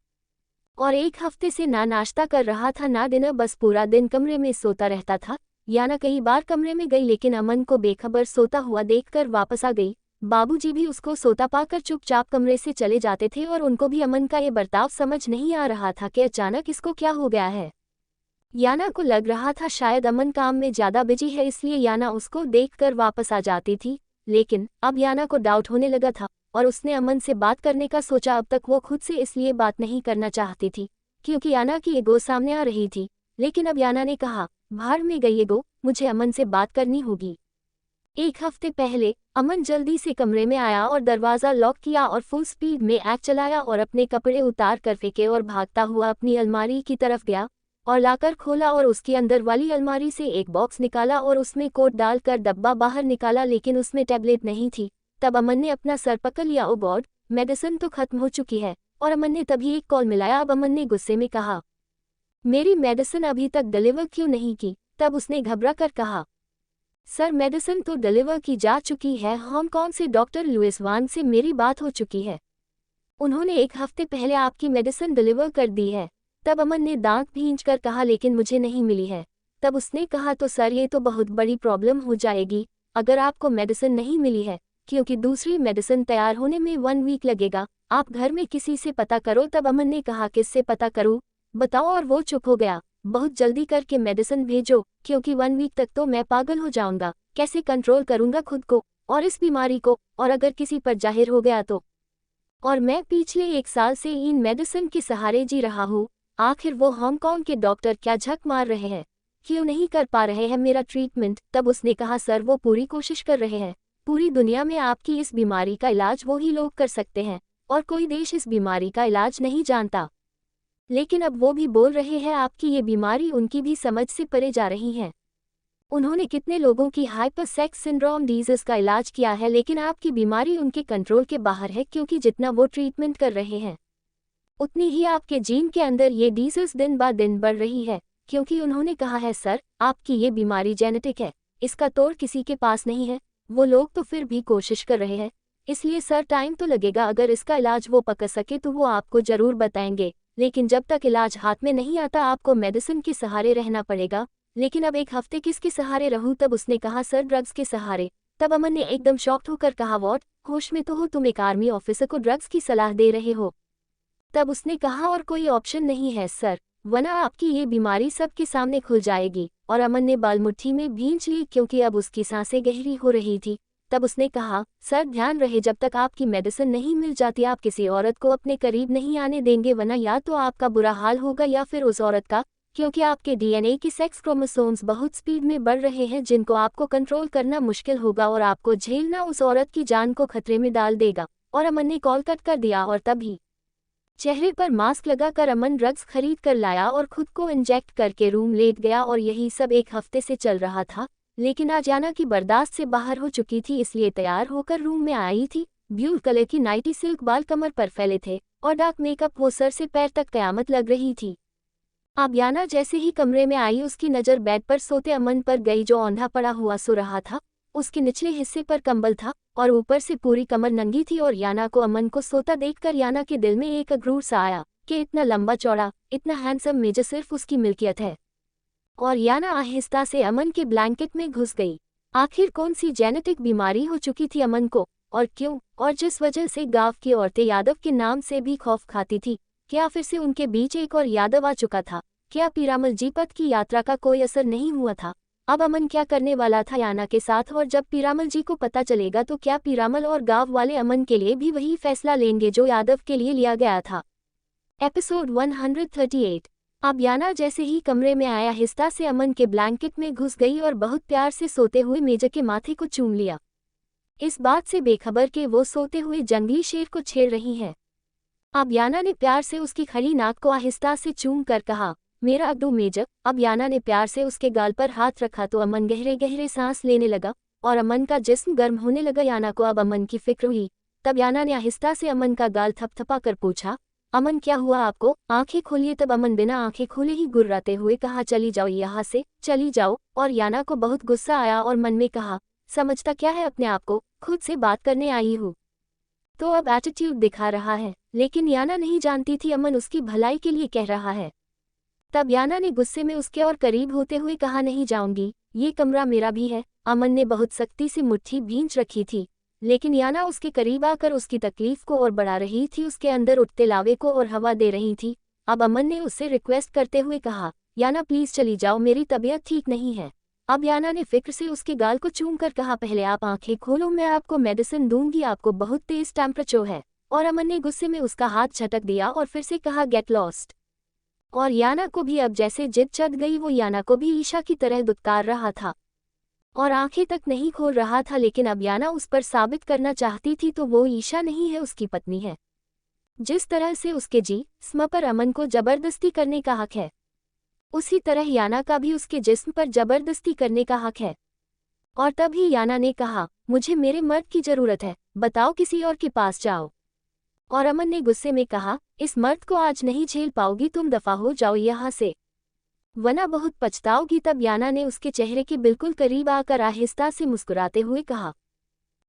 A: और एक हफ्ते से ना नाश्ता कर रहा था ना डिनर, बस पूरा दिन कमरे में सोता रहता था। याना कई बार कमरे में गई लेकिन अमन को बेखबर सोता हुआ देखकर वापस आ गई। बाबूजी भी उसको सोता पाकर चुपचाप कमरे से चले जाते थे और उनको भी अमन का ये बर्ताव समझ नहीं आ रहा था कि अचानक इसको क्या हो गया है। याना को लग रहा था शायद अमन काम में ज्यादा बिजी है, इसलिए याना उसको देखकर वापस आ जाती थी। लेकिन अब याना को डाउट होने लगा था और उसने अमन से बात करने का सोचा। अब तक वो खुद से इसलिए बात नहीं करना चाहती थी क्योंकि याना की ईगो सामने आ रही थी। लेकिन अब याना ने कहा, भाड़ में गई ईगो, मुझे अमन से बात करनी होगी। एक हफ्ते पहले अमन जल्दी से कमरे में आया और दरवाज़ा लॉक किया और फुल स्पीड में एक्ट चलाया और अपने कपड़े उतार कर फेंके और भागता हुआ अपनी अलमारी की तरफ गया और लाकर खोला और उसके अंदर वाली अलमारी से एक बॉक्स निकाला और उसमें कोट डालकर डब्बा बाहर निकाला, लेकिन उसमें टैबलेट नहीं थी। तब अमन ने अपना सर पकड़ लिया, ओ गॉड, मेडिसिन तो खत्म हो चुकी है। और अमन ने तभी एक कॉल मिलाया। अब अमन ने गुस्से में कहा, मेरी मेडिसिन अभी तक डिलीवर क्यों नहीं की? तब उसने घबरा कर कहा, सर मेडिसिन तो डिलीवर की जा चुकी है, हांगकांग से डॉक्टर लुइस वान से मेरी बात हो चुकी है, उन्होंने एक हफ्ते पहले आपकी मेडिसिन डिलीवर कर दी है। तब अमन ने दांत भींचकर कहा, लेकिन मुझे नहीं मिली है। तब उसने कहा, तो सर ये तो बहुत बड़ी प्रॉब्लम हो जाएगी अगर आपको मेडिसिन नहीं मिली है, क्योंकि दूसरी मेडिसिन तैयार होने में 1 वीक लगेगा। आप घर में किसी से पता करो। तब अमन ने कहा, किससे पता करूं, बताओ। और वो चुप हो गया। बहुत जल्दी करके मेडिसिन भेजो, क्योंकि 1 वीक तक तो मैं पागल हो जाऊंगा। कैसे कंट्रोल करूंगा खुद को और इस बीमारी को, और अगर किसी पर जाहिर हो गया तो। और मैं पिछले 1 साल से इन मेडिसिन के सहारे जी रहा हूँ। आखिर वो हांगकांग के डॉक्टर क्या झक मार रहे हैं, क्यों नहीं कर पा रहे हैं मेरा ट्रीटमेंट? तब उसने कहा, सर वो पूरी कोशिश कर रहे हैं। पूरी दुनिया में आपकी इस बीमारी का इलाज वो ही लोग कर सकते हैं और कोई देश इस बीमारी का इलाज नहीं जानता। लेकिन अब वो भी बोल रहे हैं आपकी ये बीमारी उनकी भी समझ से परे जा रही है। उन्होंने कितने लोगों की हाइपरसेक्स सिंड्रोम डिजीज का इलाज किया है, लेकिन आपकी बीमारी उनके कंट्रोल के बाहर है, क्योंकि जितना वो ट्रीटमेंट कर रहे हैं उतनी ही आपके जीन के अंदर ये डिजीज दिन ब दिन बढ़ रही है। क्योंकि उन्होंने कहा है, सर आपकी ये बीमारी जेनेटिक है, इसका तोड़ किसी के पास नहीं है। वो लोग तो फिर भी कोशिश कर रहे हैं, इसलिए सर टाइम तो लगेगा। अगर इसका इलाज वो पकड़ सके तो वो आपको जरूर बताएंगे, लेकिन जब तक इलाज हाथ में नहीं आता आपको मेडिसिन के सहारे रहना पड़ेगा। लेकिन अब 1 हफ्ते किसके सहारे रहूं? तब उसने कहा, सर ड्रग्स के सहारे। तब अमन ने एकदम शॉक्ड होकर कहा, व्हाट, होश में तो हो तुम? एक आर्मी ऑफिसर को ड्रग्स की सलाह दे रहे हो? तब उसने कहा, और कोई ऑप्शन नहीं है सर, वरना आपकी ये बीमारी सबके सामने खुल जाएगी। और अमन ने बाल मुट्ठी में भींच ली, क्योंकि अब उसकी सांसें गहरी हो रही थी। तब उसने कहा, सर ध्यान रहे, जब तक आपकी मेडिसिन नहीं मिल जाती आप किसी औरत को अपने करीब नहीं आने देंगे, वरना या तो आपका बुरा हाल होगा या फिर उस औरत का, क्योंकि आपके डीएनए की सेक्स क्रोमोसोम्स बहुत स्पीड में बढ़ रहे हैं, जिनको आपको कंट्रोल करना मुश्किल होगा और आपको झेलना उस औरत की जान को खतरे में डाल देगा। और अमन ने कॉल कट कर दिया और तभी चेहरे पर मास्क लगाकर अमन ड्रग्स खरीद कर लाया और खुद को इंजेक्ट करके रूम लेट गया। और यही सब 1 हफ्ते से चल रहा था। लेकिन आज याना की बर्दाश्त से बाहर हो चुकी थी, इसलिए तैयार होकर रूम में आई थी। ब्लू कलर की नाइटी, सिल्क बाल कमर पर फैले थे और डार्क मेकअप, वो सर से पैर तक कयामत लग रही थी। अब याना जैसे ही कमरे में आई उसकी नज़र बेड पर सोते अमन पर गई, जो औंधा पड़ा हुआ सो रहा था। उसके निचले हिस्से पर कंबल था और ऊपर से पूरी कमर नंगी थी। और याना को अमन को सोता देखकर याना के दिल में एक अक्रूर सा आया कि इतना लंबा चौड़ा, इतना हैंडसम मेजर सिर्फ उसकी मिल्कियत है। और याना आहिस्ता से अमन के ब्लैंकेट में घुस गई। आखिर कौन सी जेनेटिक बीमारी हो चुकी थी अमन को, और क्यों, और जिस वजह से गांव की औरतें यादव के नाम से भी खौफ खाती थी? क्या फिर से उनके बीच एक और यादव आ चुका था? क्या पीरामल जी पथ की यात्रा का कोई असर नहीं हुआ था? अब अमन क्या करने वाला था याना के साथ? और जब पीरामल जी को पता चलेगा तो क्या पीरामल और गांव वाले अमन के लिए भी वही फैसला लेंगे जो यादव के लिए लिया गया था? एपिसोड 138। अब याना जैसे ही कमरे में आया हिस्सा से अमन के ब्लैंकेट में घुस गई और बहुत प्यार से सोते हुए मेजर के माथे को चूम लिया, इस बात से बेखबर कि वो सोते हुए जंगली शेर को छेड़ रही है। अब याना ने प्यार से उसकी खड़ी नाक को आहिस्ता से चूम कर कहा, मेरा अड्डू मेजर। अब याना ने प्यार से उसके गाल पर हाथ रखा तो अमन गहरे गहरे सांस लेने लगा और अमन का जिस्म गर्म होने लगा। याना को अब अमन की फिक्र हुई। तब याना ने आहिस्ता से अमन का गाल थपथपा कर पूछा, अमन क्या हुआ आपको? आंखें खोलिए। तब अमन बिना आंखें खोले ही गुर्राते हुए कहा, चली जाओ यहाँ से, चली जाओ। और याना को बहुत गुस्सा आया और मन में कहा, समझता क्या है अपने आप को, खुद से बात करने आई हूँ तो अब एटीट्यूड दिखा रहा है। लेकिन याना नहीं जानती थी अमन उसकी भलाई के लिए कह रहा है। तब याना ने गुस्से में उसके और करीब होते हुए कहा, नहीं जाऊंगी, ये कमरा मेरा भी है। अमन ने बहुत सख्ती से मुट्ठी भींच रखी थी, लेकिन याना उसके करीब आकर उसकी तकलीफ को और बढ़ा रही थी, उसके अंदर उठते लावे को और हवा दे रही थी। अब अमन ने उससे रिक्वेस्ट करते हुए कहा, याना प्लीज चली जाओ, मेरी तबीयत ठीक नहीं है। अब याना ने फिक्र से उसके गाल को चूम कर कहा, पहले आप आंखें खोलो, मैं आपको मेडिसिन दूंगी, आपको बहुत तेज टेम्परेचर है। और अमन ने गुस्से में उसका हाथ झटक दिया और फिर से कहा, गेट लॉस्ट। और याना को भी अब जैसे जिद चढ़ गई। वो याना को भी ईशा की तरह दुत्कार रहा था और आंखें तक नहीं खोल रहा था। लेकिन अब याना उस पर साबित करना चाहती थी तो वो ईशा नहीं है, उसकी पत्नी है। जिस तरह से उसके जिस्म पर अमन को जबरदस्ती करने का हक है, उसी तरह याना का भी उसके जिस्म पर जबरदस्ती करने का हक है। और तभी याना ने कहा, मुझे मेरे मर्द की जरूरत है, बताओ किसी और के पास जाओ। और अमन ने गुस्से में कहा, इस मर्द को आज नहीं झेल पाओगी, तुम दफा हो जाओ यहाँ से, वरना बहुत पछताओगी। तब याना ने उसके चेहरे के बिल्कुल करीब आकर आहिस्ता से मुस्कुराते हुए कहा,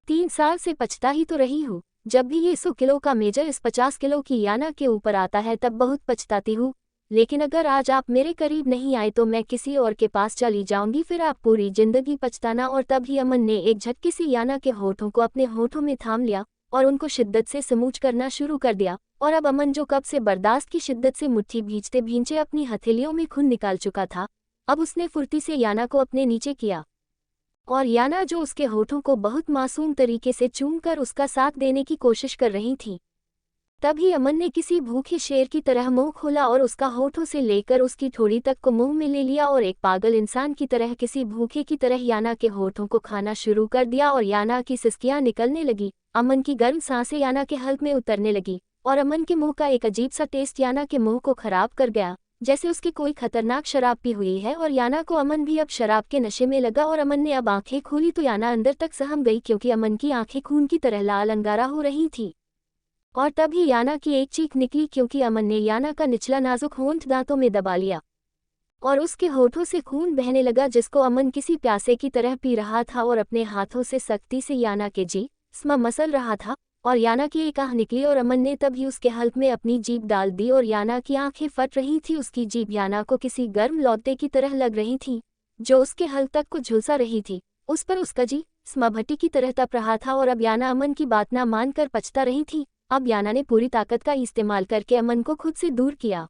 A: 3 साल से पछता ही तो रही हूँ। जब भी ये 100 किलो का मेजर इस 50 किलो की याना के ऊपर आता है तब बहुत पछताती हूँ। लेकिन अगर आज आप मेरे करीब नहीं आए तो मैं किसी और के पास चली जाऊंगी, फिर आप पूरी जिंदगी पछताना। और तभी अमन ने एक झटके से याना के होठों को अपने होठों में थाम लिया और उनको शिद्दत से समूच करना शुरू कर दिया। और अब अमन जो कब से बर्दाश्त की शिद्दत से मुट्ठी भींचते भींचे अपनी हथेलियों में खून निकाल चुका था, अब उसने फुर्ती से याना को अपने नीचे किया। और याना जो उसके होठों को बहुत मासूम तरीके से चूमकर उसका साथ देने की कोशिश कर रही थी, तभी अमन ने किसी भूखे शेर की तरह मुंह खोला और उसका होठों से लेकर उसकी ठोड़ी तक को मुंह में ले लिया और एक पागल इंसान की तरह, किसी भूखे की तरह याना के होठों को खाना शुरू कर दिया। और याना की सिसकियां निकलने लगी, अमन की गर्म सांसें याना के हल्क में उतरने लगी और अमन के मुंह का एक अजीब सा टेस्ट याना के मुंह को खराब कर गया, जैसे उसकी कोई खतरनाक शराब पी हुई है। और याना को अमन भी अब शराब के नशे में लगा और अमन ने अब आंखें खोली तो याना अंदर तक सहम गई, क्योंकि अमन की आंखें खून की तरह लाल अंगारा हो रही थी। और तभी याना की एक चीख निकली, क्योंकि अमन ने याना का निचला नाजुक होंठ दांतों में दबा लिया और उसके होठों से खून बहने लगा, जिसको अमन किसी प्यासे की तरह पी रहा था और अपने हाथों से सख्ती से याना के जिस्म मसल रहा था। और याना की एक आह निकली और अमन ने तभी उसके हल्क में अपनी जीभ डाल दी और याना की आंखें फट रही थी। उसकी जीभ याना को किसी गर्म लौटे की तरह लग रही थी जो उसके हल्क तक को झुलसा रही थी। उस पर उसका जिस्म भट्टी की तरह तप रहा था और अब याना अमन की बात ना मानकर पछता रही थी। अब याना ने पूरी ताकत का इस्तेमाल करके अमन को खुद से दूर किया,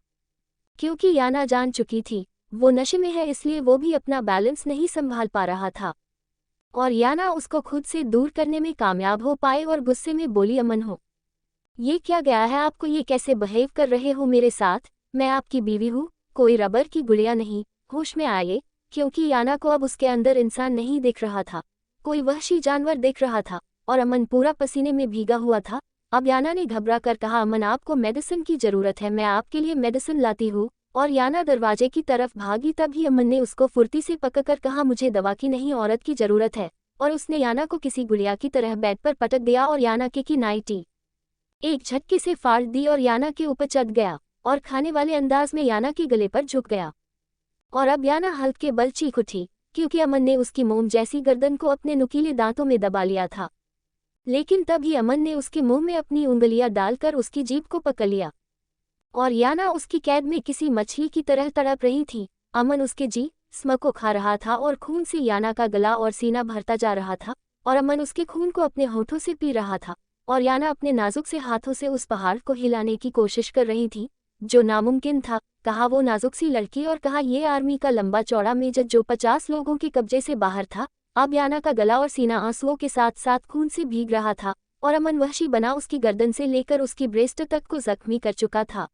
A: क्योंकि याना जान चुकी थी वो नशे में है, इसलिए वो भी अपना बैलेंस नहीं संभाल पा रहा था। और याना उसको खुद से दूर करने में कामयाब हो पाए और गुस्से में बोली, अमन हो, ये क्या गया है आपको, ये कैसे बिहेव कर रहे हो मेरे साथ? मैं आपकी बीवी हूँ, कोई रबर की गुड़िया नहीं। होश में आए, क्योंकि याना को अब उसके अंदर इंसान नहीं दिख रहा था, कोई वहशी जानवर दिख रहा था और अमन पूरा पसीने में भीगा हुआ था। अब याना ने घबरा कर कहा, अमन आपको मेडिसिन की जरूरत है, मैं आपके लिए मेडिसिन लाती हूँ। और याना दरवाजे की तरफ भागी, तभी अमन ने उसको फुर्ती से पकड़कर कहा, मुझे दवा की नहीं, औरत की जरूरत है। और उसने याना को किसी गुड़िया की तरह बेड पर पटक दिया और याना की नाइटी एक झटके से फाड़ दी और याना के ऊपर चढ़ गया और खाने वाले अंदाज में याना के गले पर झुक गया। और अब याना हल्के बल चीख उठी, क्योंकि अमन ने उसकी मोम जैसी गर्दन को अपने नुकीले दांतों में दबा लिया था। लेकिन तभी अमन ने उसके मुंह में अपनी उंगलियां डालकर उसकी जीभ को पकड़ लिया और याना उसकी कैद में किसी मछली की तरह तड़प रही थी। अमन उसके जिस्म को खा रहा था और खून से याना का गला और सीना भरता जा रहा था और अमन उसके खून को अपने होठों से पी रहा था। और याना अपने नाजुक से हाथों से उस पहाड़ को हिलाने की कोशिश कर रही थी जो नामुमकिन था। कहा वो नाजुक सी लड़की और कहा ये आर्मी का लंबा चौड़ा मेजर जो 50 लोगों के कब्जे से बाहर था। अब याना का गला और सीना आंसुओं के साथ साथ खून से भीग रहा था और अमन वहशी बना उसकी गर्दन से लेकर उसकी ब्रेस्ट तक को जख्मी कर चुका था।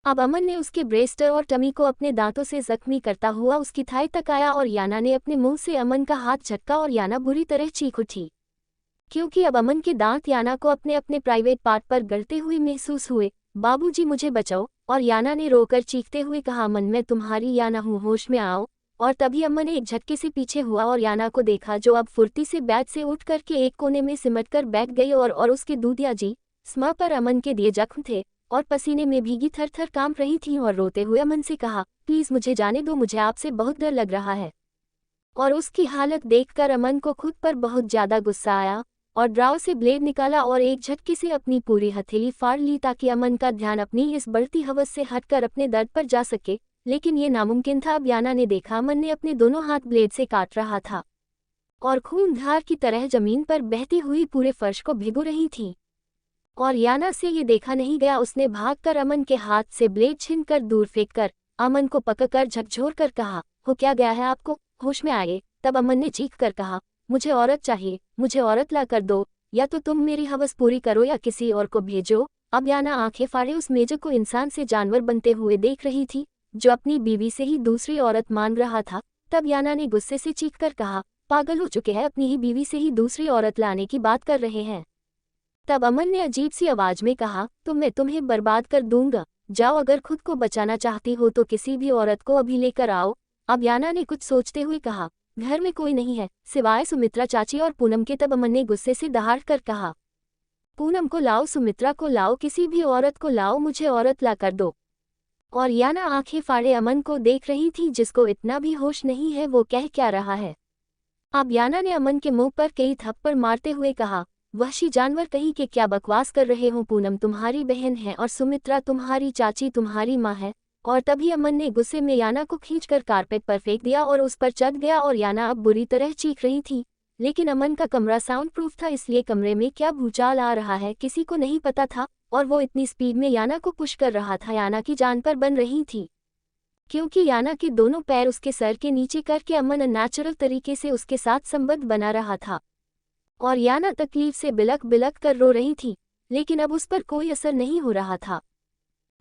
A: अब अमन ने उसके ब्रेस्ट और टमी को अपने दांतों से जख्मी करता हुआ उसकी थाई तक आया और याना ने अपने मुंह से अमन का हाथ झटका और याना बुरी तरह चीख उठी, क्योंकि अब अमन के दांत याना को अपने अपने प्राइवेट पार्ट पर गड़ते हुए महसूस हुए, बाबूजी मुझे बचाओ। और याना ने रोकर चीखते हुए कहा, अमन मैं तुम्हारी याना हूँ, होश में आओ। और तभी अमन ने एक झटके से पीछे हुआ और याना को देखा, जो अब फुर्ती से बेड से उठ करके एक कोने में सिमटकर बैठ गई और उसके दूधिया जी स्म पर अमन के दिए जख्म थे और पसीने में भीगी थर थर कांप रही थी और रोते हुए अमन से कहा, प्लीज मुझे जाने दो, मुझे आपसे बहुत डर लग रहा है। और उसकी हालत देखकर अमन को खुद पर बहुत ज्यादा गुस्सा आया और ड्राव से ब्लेड निकाला और एक झटके से अपनी पूरी हथेली फाड़ ली ताकि अमन का ध्यान अपनी इस बढ़ती हवस से हटकर अपने दर्द पर जा सके, लेकिन ये नामुमकिन था। अब याना ने देखा अमन ने अपने दोनों हाथ ब्लेड से काट रहा था और खून धार की तरह जमीन पर बहती हुई पूरे फर्श को भिगो रही थी। और याना से ये देखा नहीं गया, उसने भागकर अमन के हाथ से ब्लेड छीनकर दूर फेंककर अमन को पकड़कर झकझोर कर कहा, हो क्या गया है आपको, होश में आए। तब अमन ने चीख कर कहा, मुझे औरत चाहिए, मुझे औरत ला कर दो, या तो तुम मेरी हवस पूरी करो या किसी और को भेजो। अब याना आंखें फाड़े उस मेजर को इंसान से जानवर बनते हुए देख रही थी, जो अपनी बीवी से ही दूसरी औरत मांग रहा था। तब याना ने गुस्से से चीख कर कहा, पागल हो चुके हैं, अपनी ही बीवी से ही दूसरी औरत लाने की बात कर रहे हैं। तब अमन ने अजीब सी आवाज में कहा, तो मैं तुम्हें बर्बाद कर दूंगा, जाओ, अगर खुद को बचाना चाहती हो तो किसी भी औरत को अभी लेकर आओ। अब याना ने कुछ सोचते हुए कहा, घर में कोई नहीं है सिवाय सुमित्रा चाची और पूनम के। तब अमन ने गुस्से से दहाड़ कर कहा, पूनम को लाओ, सुमित्रा को लाओ, किसी भी औरत को लाओ, मुझे औरत ला कर दो। और याना आंखें फाड़े अमन को देख रही थी, जिसको इतना भी होश नहीं है वो कह क्या रहा है। अब याना ने अमन के मुंह पर कई थप्पड़ मारते हुए कहा, वहशी जानवर कहीं के, क्या बकवास कर रहे हो, पूनम तुम्हारी बहन है और सुमित्रा तुम्हारी चाची तुम्हारी माँ है। और तभी अमन ने गुस्से में याना को खींचकर कारपेट पर फेंक दिया और उस पर चढ़ गया और याना अब बुरी तरह चीख रही थी। लेकिन अमन का कमरा साउंड प्रूफ था, इसलिए कमरे में क्या भूचाल आ रहा है किसी को नहीं पता था और वो इतनी स्पीड में याना को पुश कर रहा था, याना की जान पर बन रही थी, क्योंकि याना के दोनों पैर उसके सर के नीचे करके अमन अनैचुरल तरीके से उसके साथ संबंध बना रहा था। और याना तकलीफ से बिलक बिलक कर रो रही थी, लेकिन अब उस पर कोई असर नहीं हो रहा था।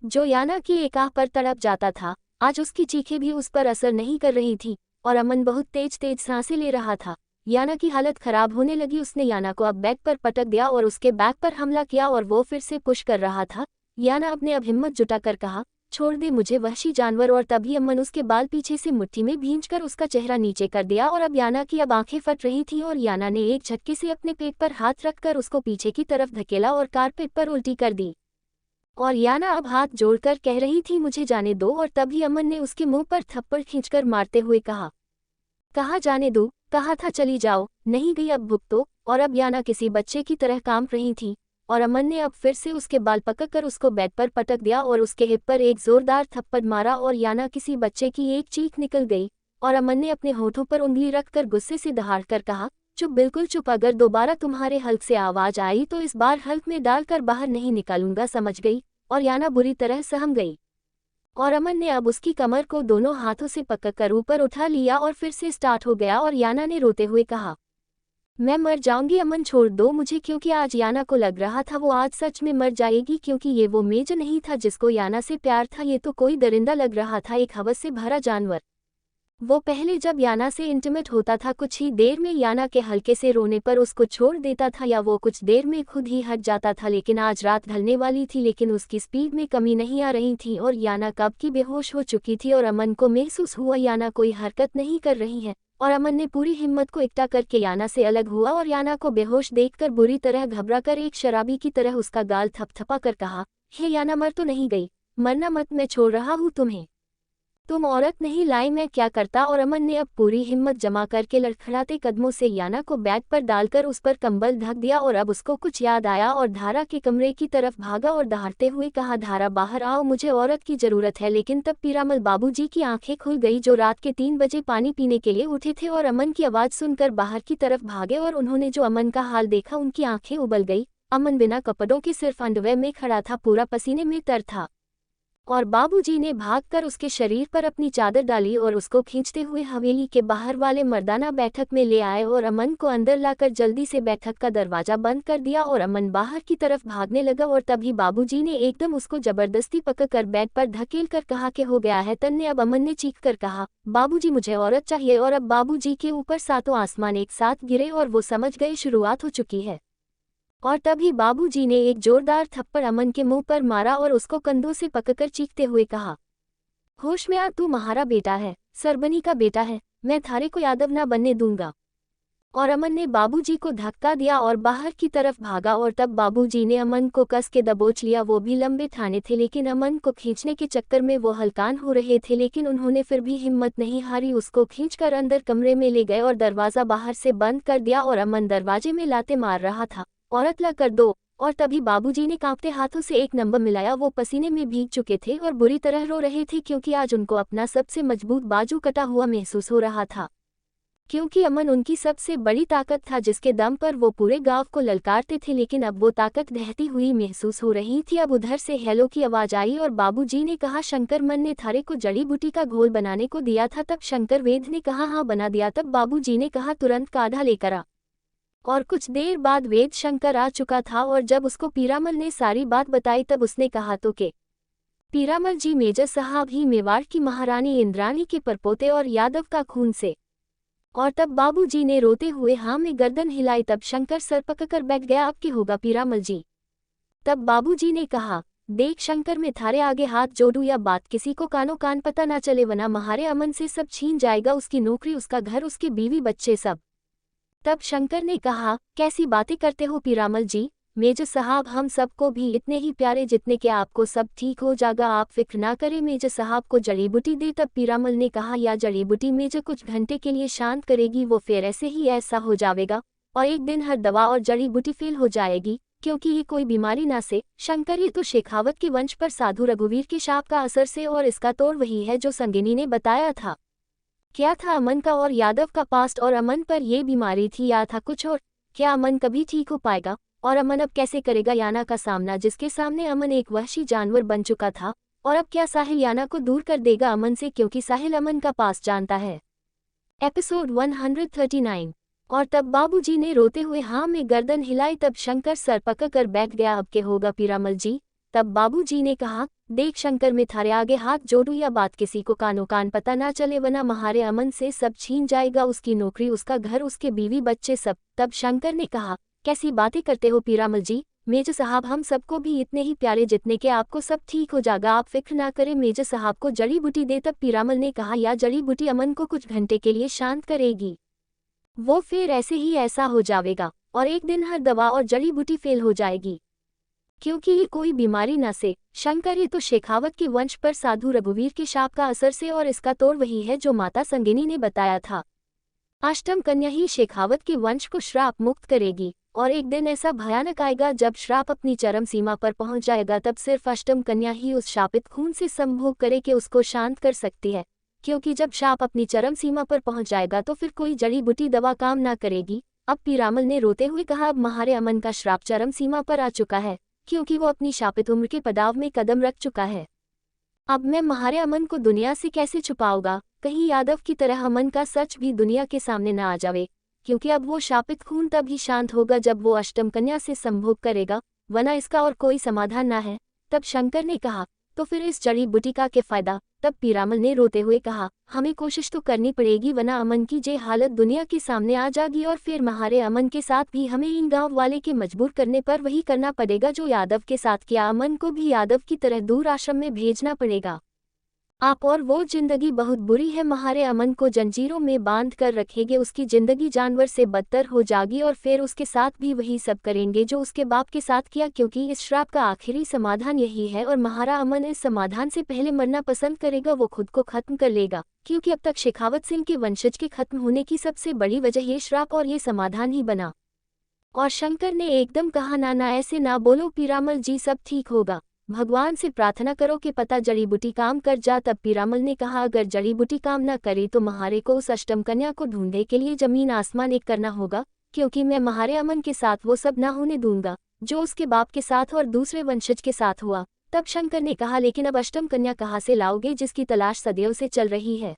A: जो याना की एक आह पर तड़प जाता था, आज उसकी चीखें भी उस पर असर नहीं कर रही थी और अमन बहुत तेज तेज सांसें ले रहा था। याना की हालत खराब होने लगी, उसने याना को अब बैक पर पटक दिया और उसके बैक पर हमला किया और वो फिर से पुश कर रहा था। याना अपने अब हिम्मत जुटाकर कहा, छोड़ दे मुझे वहशी जानवर। और तभी अमन उसके बाल पीछे से मुट्ठी में भींचकर उसका चेहरा नीचे कर दिया और अब याना की अब आंखें फट रही थीं और याना ने एक झटके से अपने पेट पर हाथ रखकर उसको पीछे की तरफ धकेला और कारपेट पर उल्टी कर दी। और याना अब हाथ जोड़कर कह रही थी, मुझे जाने दो। और तभी अमन ने उसके मुंह पर थप्पड़ खींचकर मारते हुए कहा, कहा जाने दो, कहा था चली जाओ, नहीं गई अब भुगतो। और अब याना किसी बच्चे की तरह कांप रही थी और अमन ने अब फिर से उसके बाल पकड़कर उसको बेड पर पटक दिया और उसके हिप पर एक जोरदार थप्पड़ मारा और याना किसी बच्चे की एक चीख निकल गई। और अमन ने अपने होठों पर उंगली रखकर गुस्से से दहाड़ कर कहा, चुप, बिल्कुल चुप, अगर दोबारा तुम्हारे हल्क से आवाज आई तो इस बार हल्क में डालकर बाहर नहीं निकालूंगा, समझ गई। और याना बुरी तरह सहम गई और अमन ने अब उसकी कमर को दोनों हाथों से पकड़कर ऊपर उठा लिया और फिर से स्टार्ट हो गया। और याना ने रोते हुए कहा, मैं मर जाऊंगी, अमन छोड़ दो मुझे। क्योंकि आज याना को लग रहा था वो आज सच में मर जाएगी, क्योंकि ये वो मेजर नहीं था जिसको याना से प्यार था, ये तो कोई दरिंदा लग रहा था, एक हवस से भरा जानवर। वो पहले जब याना से इंटीमेट होता था, कुछ ही देर में याना के हल्के से रोने पर उसको छोड़ देता था या वो कुछ देर में खुद ही हट जाता था। लेकिन आज रात ढलने वाली थी, लेकिन उसकी स्पीड में कमी नहीं आ रही थी और याना कब की बेहोश हो चुकी थी और अमन को महसूस हुआ याना कोई हरकत नहीं कर रही है। और अमन ने पूरी हिम्मत को इकट्ठा करके याना से अलग हुआ और याना को बेहोश देखकर बुरी तरह घबराकर एक शराबी की तरह उसका गाल थपथपा कर कहा, हे याना, मर तो नहीं गई, मरना मत, मैं छोड़ रहा हूँ तुम्हें, तुम औरत नहीं लाई, मैं क्या करता। और अमन ने अब पूरी हिम्मत जमा करके लड़खड़ाते कदमों से याना को बेड पर डालकर उस पर कंबल ढक दिया और अब उसको कुछ याद आया और धारा के कमरे की तरफ भागा और दहाड़ते हुए कहा, धारा बाहर आओ, मुझे औरत की जरूरत है। लेकिन तब पीरामल बाबूजी की आंखें खुल गई, जो रात के 3 बजे पानी पीने के लिए उठे थे और अमन की आवाज सुनकर बाहर की तरफ भागे और उन्होंने जो अमन का हाल देखा उनकी आंखें उबल गई। अमन बिना कपड़ों के सिर्फ अंडरवेयर में खड़ा था, पूरा पसीने में तर था और बाबूजी ने भागकर उसके शरीर पर अपनी चादर डाली और उसको खींचते हुए हवेली के बाहर वाले मर्दाना बैठक में ले आए और अमन को अंदर लाकर जल्दी से बैठक का दरवाजा बंद कर दिया और अमन बाहर की तरफ भागने लगा। और तभी बाबूजी ने एकदम उसको जबरदस्ती पकड़कर बेड पर धकेल कर कहा कि हो गया है तन्ने। अब अमन ने चीख कर कहा, बाबूजी मुझे औरत चाहिए। और अब बाबूजी के ऊपर सातों आसमान एक साथ गिरे और वो समझ गए शुरुआत हो चुकी है। और तभी बाबूजी ने एक जोरदार थप्पड़ अमन के मुंह पर मारा और उसको कंधों से पकड़कर चीखते हुए कहा, होश में आ, तू महारा बेटा है, सरबनी का बेटा है, मैं थारे को यादव ना बनने दूंगा। और अमन ने बाबूजी को धक्का दिया और बाहर की तरफ भागा और तब बाबूजी ने अमन को कस के दबोच लिया। वो भी लंबे ठाने थे लेकिन अमन को खींचने के चक्कर में वो हलकान हो रहे थे, लेकिन उन्होंने फिर भी हिम्मत नहीं हारी, उसको खींचकर अंदर कमरे में ले गए और दरवाज़ा बाहर से बंद कर दिया। और अमन दरवाजे में लाते मार रहा था, औरत ला कर दो। और तभी बाबूजी ने कांपते हाथों से एक नंबर मिलाया। वो पसीने में भीग चुके थे और बुरी तरह रो रहे थे क्योंकि आज उनको अपना सबसे मजबूत बाजू कटा हुआ महसूस हो रहा था, क्योंकि अमन उनकी सबसे बड़ी ताकत था जिसके दम पर वो पूरे गांव को ललकारते थे। लेकिन अब वो ताकत ढहती हुई महसूस हो रही थी। अब उधर से हेलो की आवाज आई और बाबूजी ने कहा, शंकर मन ने थारे को जड़ी बूटी का घोल बनाने को दिया था। तब शंकर वेद ने कहा, हाँ बना दिया। तब बाबूजी ने कहा, तुरंत काढ़ा लेकर आ। और कुछ देर बाद वेद शंकर आ चुका था और जब उसको पीरामल ने सारी बात बताई तब उसने कहा, तो के पीरामल जी, मेजर साहब ही मेवाड़ की महारानी इंद्राणी के परपोते और यादव का खून से। और तब बाबूजी ने रोते हुए हाँ में गर्दन हिलाई। तब शंकर सर पककर बैठ गया, अब क्या होगा पीरामल जी? तब बाबूजी ने कहा, देख शंकर, मैं थारे आगे हाथ जोड़ू या बात किसी को कानो कान पता ना चले, वरना महारे अमन से सब छीन जाएगा, उसकी नौकरी, उसका घर, उसके बीवी बच्चे सब। तब शंकर ने कहा, कैसी बातें करते हो पीरामल जी? मेजर साहब हम सबको भी इतने ही प्यारे जितने के आपको, सब ठीक हो जाएगा, आप फिक्र ना करें, मेजर साहब को जड़ी बूटी दे। तब पीरामल ने कहा, या जड़ी बूटी मेजर कुछ घंटे के लिए शांत करेगी, वो फिर ऐसे ही ऐसा हो जाएगा और एक दिन हर दवा और जड़ी बूटी फेल हो जाएगी, क्योंकि ये कोई बीमारी ना से। शंकर, ये तो शेखावत के वंश पर साधु रघुवीर के शाप का असर से, और इसका तोड़ वही है जो संगिनी ने बताया था। क्या था अमन का और यादव का पास्ट, और अमन पर यह बीमारी थी या था कुछ और? क्या अमन कभी ठीक हो पाएगा? और अमन अब कैसे करेगा याना का सामना, जिसके सामने अमन एक वहशी जानवर बन चुका था? और अब क्या साहिल याना को दूर कर देगा अमन से, क्योंकि साहिल अमन का पास्ट जानता है? एपिसोड 139। और तब बाबूजी ने रोते हुए हाँ में गर्दन हिलाई। तब शंकर सर पकड़ बैठ गया, अब के होगा पीरामल जी? तब बाबूजी ने कहा, देख शंकर, मैं थारे आगे हाथ जोड़ू या बात किसी को कानो कान पता ना चले, वरना महारे अमन से सब छीन जाएगा, उसकी नौकरी, उसका घर, उसके बीवी बच्चे सब। तब शंकर ने कहा, कैसी बातें करते हो पीरामल जी? मेजर साहब हम सबको भी इतने ही प्यारे जितने के आपको, सब ठीक हो जाएगा, आप फिक्र ना करें, मेजर साहब को जड़ी बूटी दे। तब पीरामल ने कहा, या जड़ी बूटी अमन को कुछ घंटे के लिए शांत करेगी, वो फिर ऐसे ही ऐसा हो जाएगा और एक दिन हर दवा और जड़ी बूटी फेल हो जाएगी, क्योंकि ये कोई बीमारी ना से। शंकर, ये तो शेखावत के वंश पर साधु रघुवीर के शाप का असर से, और इसका तोड़ वही है जो माता संगिनी ने बताया था। अष्टम कन्या ही शेखावत के वंश को श्राप मुक्त करेगी, और एक दिन ऐसा भयानक आएगा जब श्राप अपनी चरम सीमा पर पहुंच जाएगा। तब सिर्फ अष्टम कन्या ही उस शापित खून से संभोग करे कि उसको शांत कर सकती है, क्योंकि जब शाप अपनी चरम सीमा पर पहुंच जाएगा तो फिर कोई जड़ी बूटी दवा काम ना करेगी। अब पीरामल ने रोते हुए कहा, अब महारे अमन का श्राप चरम सीमा पर आ चुका है, क्योंकि वो अपनी शापित उम्र के पड़ाव में कदम रख चुका है। अब मैं महारे अमन को दुनिया से कैसे छुपाऊंगा? कहीं यादव की तरह अमन का सच भी दुनिया के सामने न आ जावे, क्योंकि अब वो शापित खून तब ही शांत होगा जब वो अष्टम कन्या से संभोग करेगा, वरना इसका और कोई समाधान ना है। तब शंकर ने कहा, तो फिर इस जड़ी बूटी का क्या फायदा? तब पीरामल ने रोते हुए कहा, हमें कोशिश तो करनी पड़ेगी, वरना अमन की जे हालत दुनिया के सामने आ जाएगी, और फिर महारे अमन के साथ भी हमें इन गांव वाले के मजबूर करने पर वही करना पड़ेगा जो यादव के साथ किया। अमन को भी यादव की तरह दूर आश्रम में भेजना पड़ेगा। आप और वो जिंदगी बहुत बुरी है, महारे अमन को जंजीरों में बांध कर रखेंगे, उसकी जिंदगी जानवर से बदतर हो जाएगी, और फिर उसके साथ भी वही सब करेंगे जो उसके बाप के साथ किया, क्योंकि इस श्राप का आखिरी समाधान यही है। और महारा अमन इस समाधान से पहले मरना पसंद करेगा, वो खुद को खत्म कर लेगा, क्योंकि अब तक शेखावत सिंह के वंशज के खत्म होने की सबसे बड़ी वजह ये श्राप और ये समाधान ही बना। और शंकर ने एकदम कहा, ना ऐसे ना बोलो पीरामल जी, सब ठीक होगा, भगवान से प्रार्थना करो कि पता जड़ी बूटी काम कर जा। तब पीरामल ने कहा, अगर जड़ी बूटी काम ना करे तो महारे को उस अष्टम कन्या को ढूंढने के लिए जमीन आसमान एक करना होगा, क्योंकि मैं महारे अमन के साथ वो सब ना होने दूंगा जो उसके बाप के साथ और दूसरे वंशज के साथ हुआ। तब शंकर ने कहा, लेकिन अब अष्टम कन्या कहाँ से लाओगे जिसकी तलाश सदियों से चल रही है?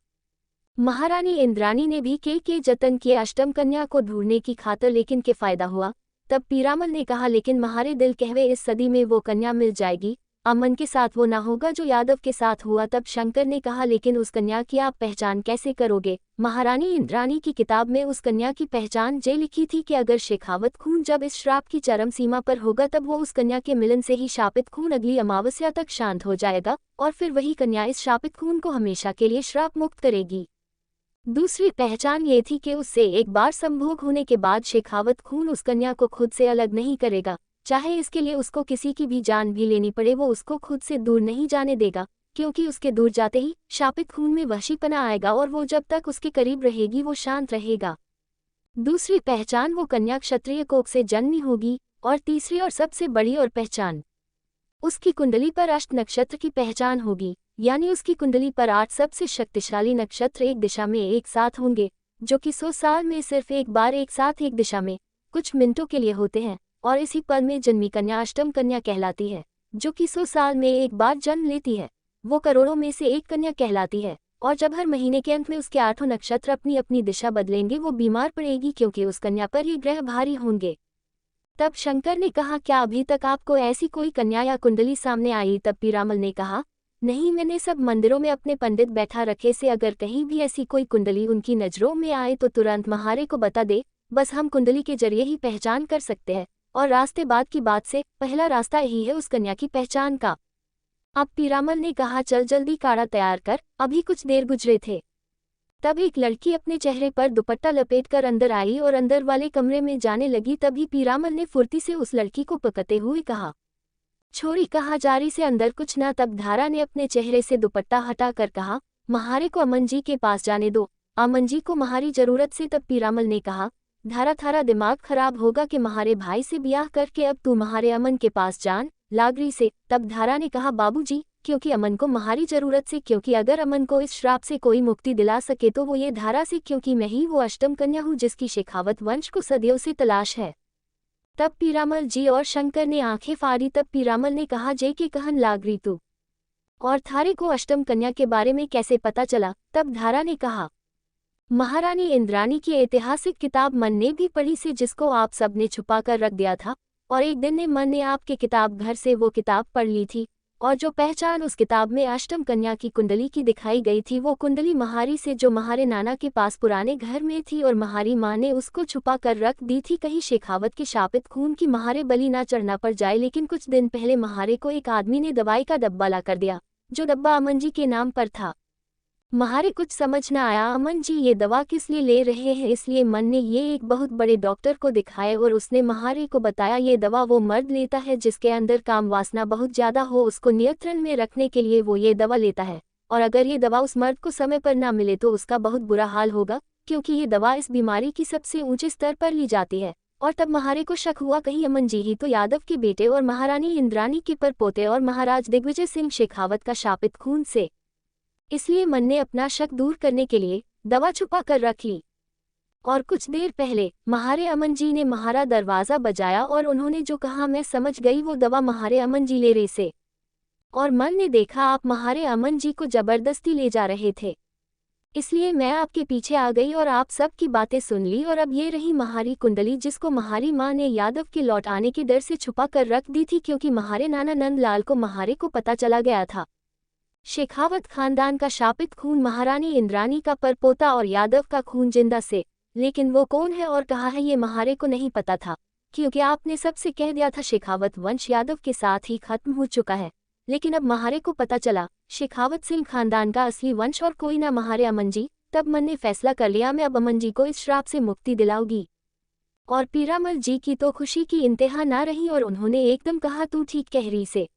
A: महारानी इंद्राणी ने भी के जतन किए अष्टम कन्या को ढूंढने की खातिर, लेकिन क्या फायदा हुआ? तब पीरामल ने कहा, लेकिन महारे दिल कहवे इस सदी में वो कन्या मिल जाएगी, अमन के साथ वो ना होगा जो यादव के साथ हुआ। तब शंकर ने कहा, लेकिन उस कन्या की आप पहचान कैसे करोगे? महारानी इंद्राणी की किताब में उस कन्या की पहचान ये लिखी थी कि अगर शेखावत खून जब इस श्राप की चरम सीमा पर होगा तब वो उस कन्या के मिलन से ही शापित खून अगली अमावस्या तक शांत हो जाएगा और फिर वही कन्या इस शापित खून को हमेशा के लिए श्राप मुक्त करेगी। दूसरी पहचान ये थी कि उससे एक बार संभोग होने के बाद शेखावत खून उस कन्या को खुद से अलग नहीं करेगा, चाहे इसके लिए उसको किसी की भी जान भी लेनी पड़े, वो उसको खुद से दूर नहीं जाने देगा, क्योंकि उसके दूर जाते ही शापित खून में वहशीपना आएगा और वो जब तक उसके करीब रहेगी वो शांत रहेगा। दूसरी पहचान, वो कन्या क्षत्रिय कोख से जन्मी होगी। और तीसरी और सबसे बड़ी और पहचान, उसकी कुंडली पर अष्ट नक्षत्र की पहचान होगी, यानी उसकी कुंडली पर 8 सबसे शक्तिशाली नक्षत्र एक दिशा में एक साथ होंगे, जो कि 100 साल में सिर्फ एक बार एक साथ एक दिशा में कुछ मिनटों के लिए होते हैं। और इसी पल में जन्मी कन्या अष्टम कन्या कहलाती है, जो कि 100 साल में एक बार जन्म लेती है। वो करोड़ों में से एक कन्या कहलाती है, और जब हर महीने के अंत में उसके 8 नक्षत्र अपनी अपनी दिशा बदलेंगे वो बीमार पड़ेगी, क्योंकि उस कन्या पर ये ग्रह भारी होंगे। तब शंकर ने कहा, क्या अभी तक आपको ऐसी कोई कन्या या कुंडली सामने आई? तब पीरामल ने कहा, नहीं, मैंने सब मंदिरों में अपने पंडित बैठा रखे से, अगर कहीं भी ऐसी कोई कुंडली उनकी नजरों में आए तो तुरंत महारे को बता दे, बस हम कुंडली के जरिए ही पहचान कर सकते हैं, और रास्ते बाद की बात से पहला रास्ता यही है उस कन्या की पहचान का। अब पीरामल ने कहा, चल जल्दी काढ़ा तैयार कर, अभी कुछ देर गुजरे थे। तब एक लड़की अपने चेहरे पर दुपट्टा लपेटकर अंदर आई और अंदर वाले कमरे में जाने लगी। तभी पीरामल ने फुर्ती से उस लड़की को पकड़ते हुए कहा, छोरी, कहा जारी से अंदर कुछ ना। तब धारा ने अपने चेहरे से दुपट्टा हटाकर कहा, महारे को अमन जी के पास जाने दो, अमन जी को महारी जरूरत से। तब पीरामल ने कहा, धारा, थारा दिमाग खराब होगा कि महारे भाई से ब्याह करके अब तू महारे अमन के पास जान लागरी से। तब धारा ने कहा, बाबूजी, क्योंकि अमन को महारी जरूरत से, क्योंकि अगर अमन को इस श्राप से कोई मुक्ति दिला सके तो वो ये धारा से, क्योंकि मैं ही वो अष्टम कन्या हूँ जिसकी शेखावत वंश को सदियों से तलाश है। तब पीरामल जी और शंकर ने आंखें फाड़ी। तब पीरामल ने कहा, जे के कहन लागरी तू, और थारे को अष्टम कन्या के बारे में कैसे पता चला? तब धारा ने कहा, महारानी इंद्राणी की ऐतिहासिक किताब मन ने भी पढ़ी से, जिसको आप सब ने छुपा कर रख दिया था, और एक दिन ने मन ने आपके किताब घर से वो किताब पढ़ ली थी, और जो पहचान उस किताब में अष्टम कन्या की कुंडली की दिखाई गई थी वो कुंडली महारी से जो महारे नाना के पास पुराने घर में थी, और महारी माँ ने उसको छुपा कर रख दी थी, कहीं शेखावत के शापित खून की महारे बलि ना चढ़ना पड़ जाए। लेकिन कुछ दिन पहले महारे को एक आदमी ने दवाई का डब्बा ला कर दिया, जो डब्बा अमन जी के नाम पर था। महारे कुछ समझ न आया, अमन जी ये दवा किस लिए ले रहे हैं, इसलिए मन ने ये एक बहुत बड़े डॉक्टर को दिखाया और उसने महारे को बताया, ये दवा वो मर्द लेता है जिसके अंदर काम वासना बहुत ज्यादा हो, उसको नियंत्रण में रखने के लिए वो ये दवा लेता है, और अगर ये दवा उस मर्द को समय पर ना मिले तो उसका बहुत बुरा हाल होगा, क्योंकि ये दवा इस बीमारी की सबसे ऊंचे स्तर पर ली जाती है। और तब महारे को शक हुआ, कहीं अमन जी ही तो यादव के बेटे और महारानी इंद्राणी के परपोते और महाराज दिग्विजय सिंह शेखावत का शापित खून से। इसलिए मन ने अपना शक दूर करने के लिए दवा छुपा कर रख ली। और कुछ देर पहले महारे अमन जी ने महारा दरवाजा बजाया और उन्होंने जो कहा मैं समझ गई, वो दवा महारे अमन जी ले रहे से, और मन ने देखा आप महारे अमन जी को जबरदस्ती ले जा रहे थे, इसलिए मैं आपके पीछे आ गई और आप सब की बातें सुन ली। और अब ये रही महारी कुंडली, जिसको महारी माँ ने यादव के लौट आने के डर से छुपा कर रख दी थी, क्योंकि महारे नाना नंदलाल को महारे को पता चला गया था शेखावत खानदान का शापित खून महारानी इंद्राणी का परपोता और यादव का खून जिंदा से, लेकिन वो कौन है और कहाँ है ये महारे को नहीं पता था, क्योंकि आपने सबसे कह दिया था शेखावत वंश यादव के साथ ही खत्म हो चुका है। लेकिन अब महारे को पता चला शेखावत सिंह खानदान का असली वंश और कोई ना महारे अमन जी। तब मन ने फैसला कर लिया, मैं अब अमन जी को इस श्राप से मुक्ति दिलाऊंगी। और पीरामल जी की तो खुशी की इंतहा ना रही और उन्होंने एकदम कहा, तू ठीक कह रही से,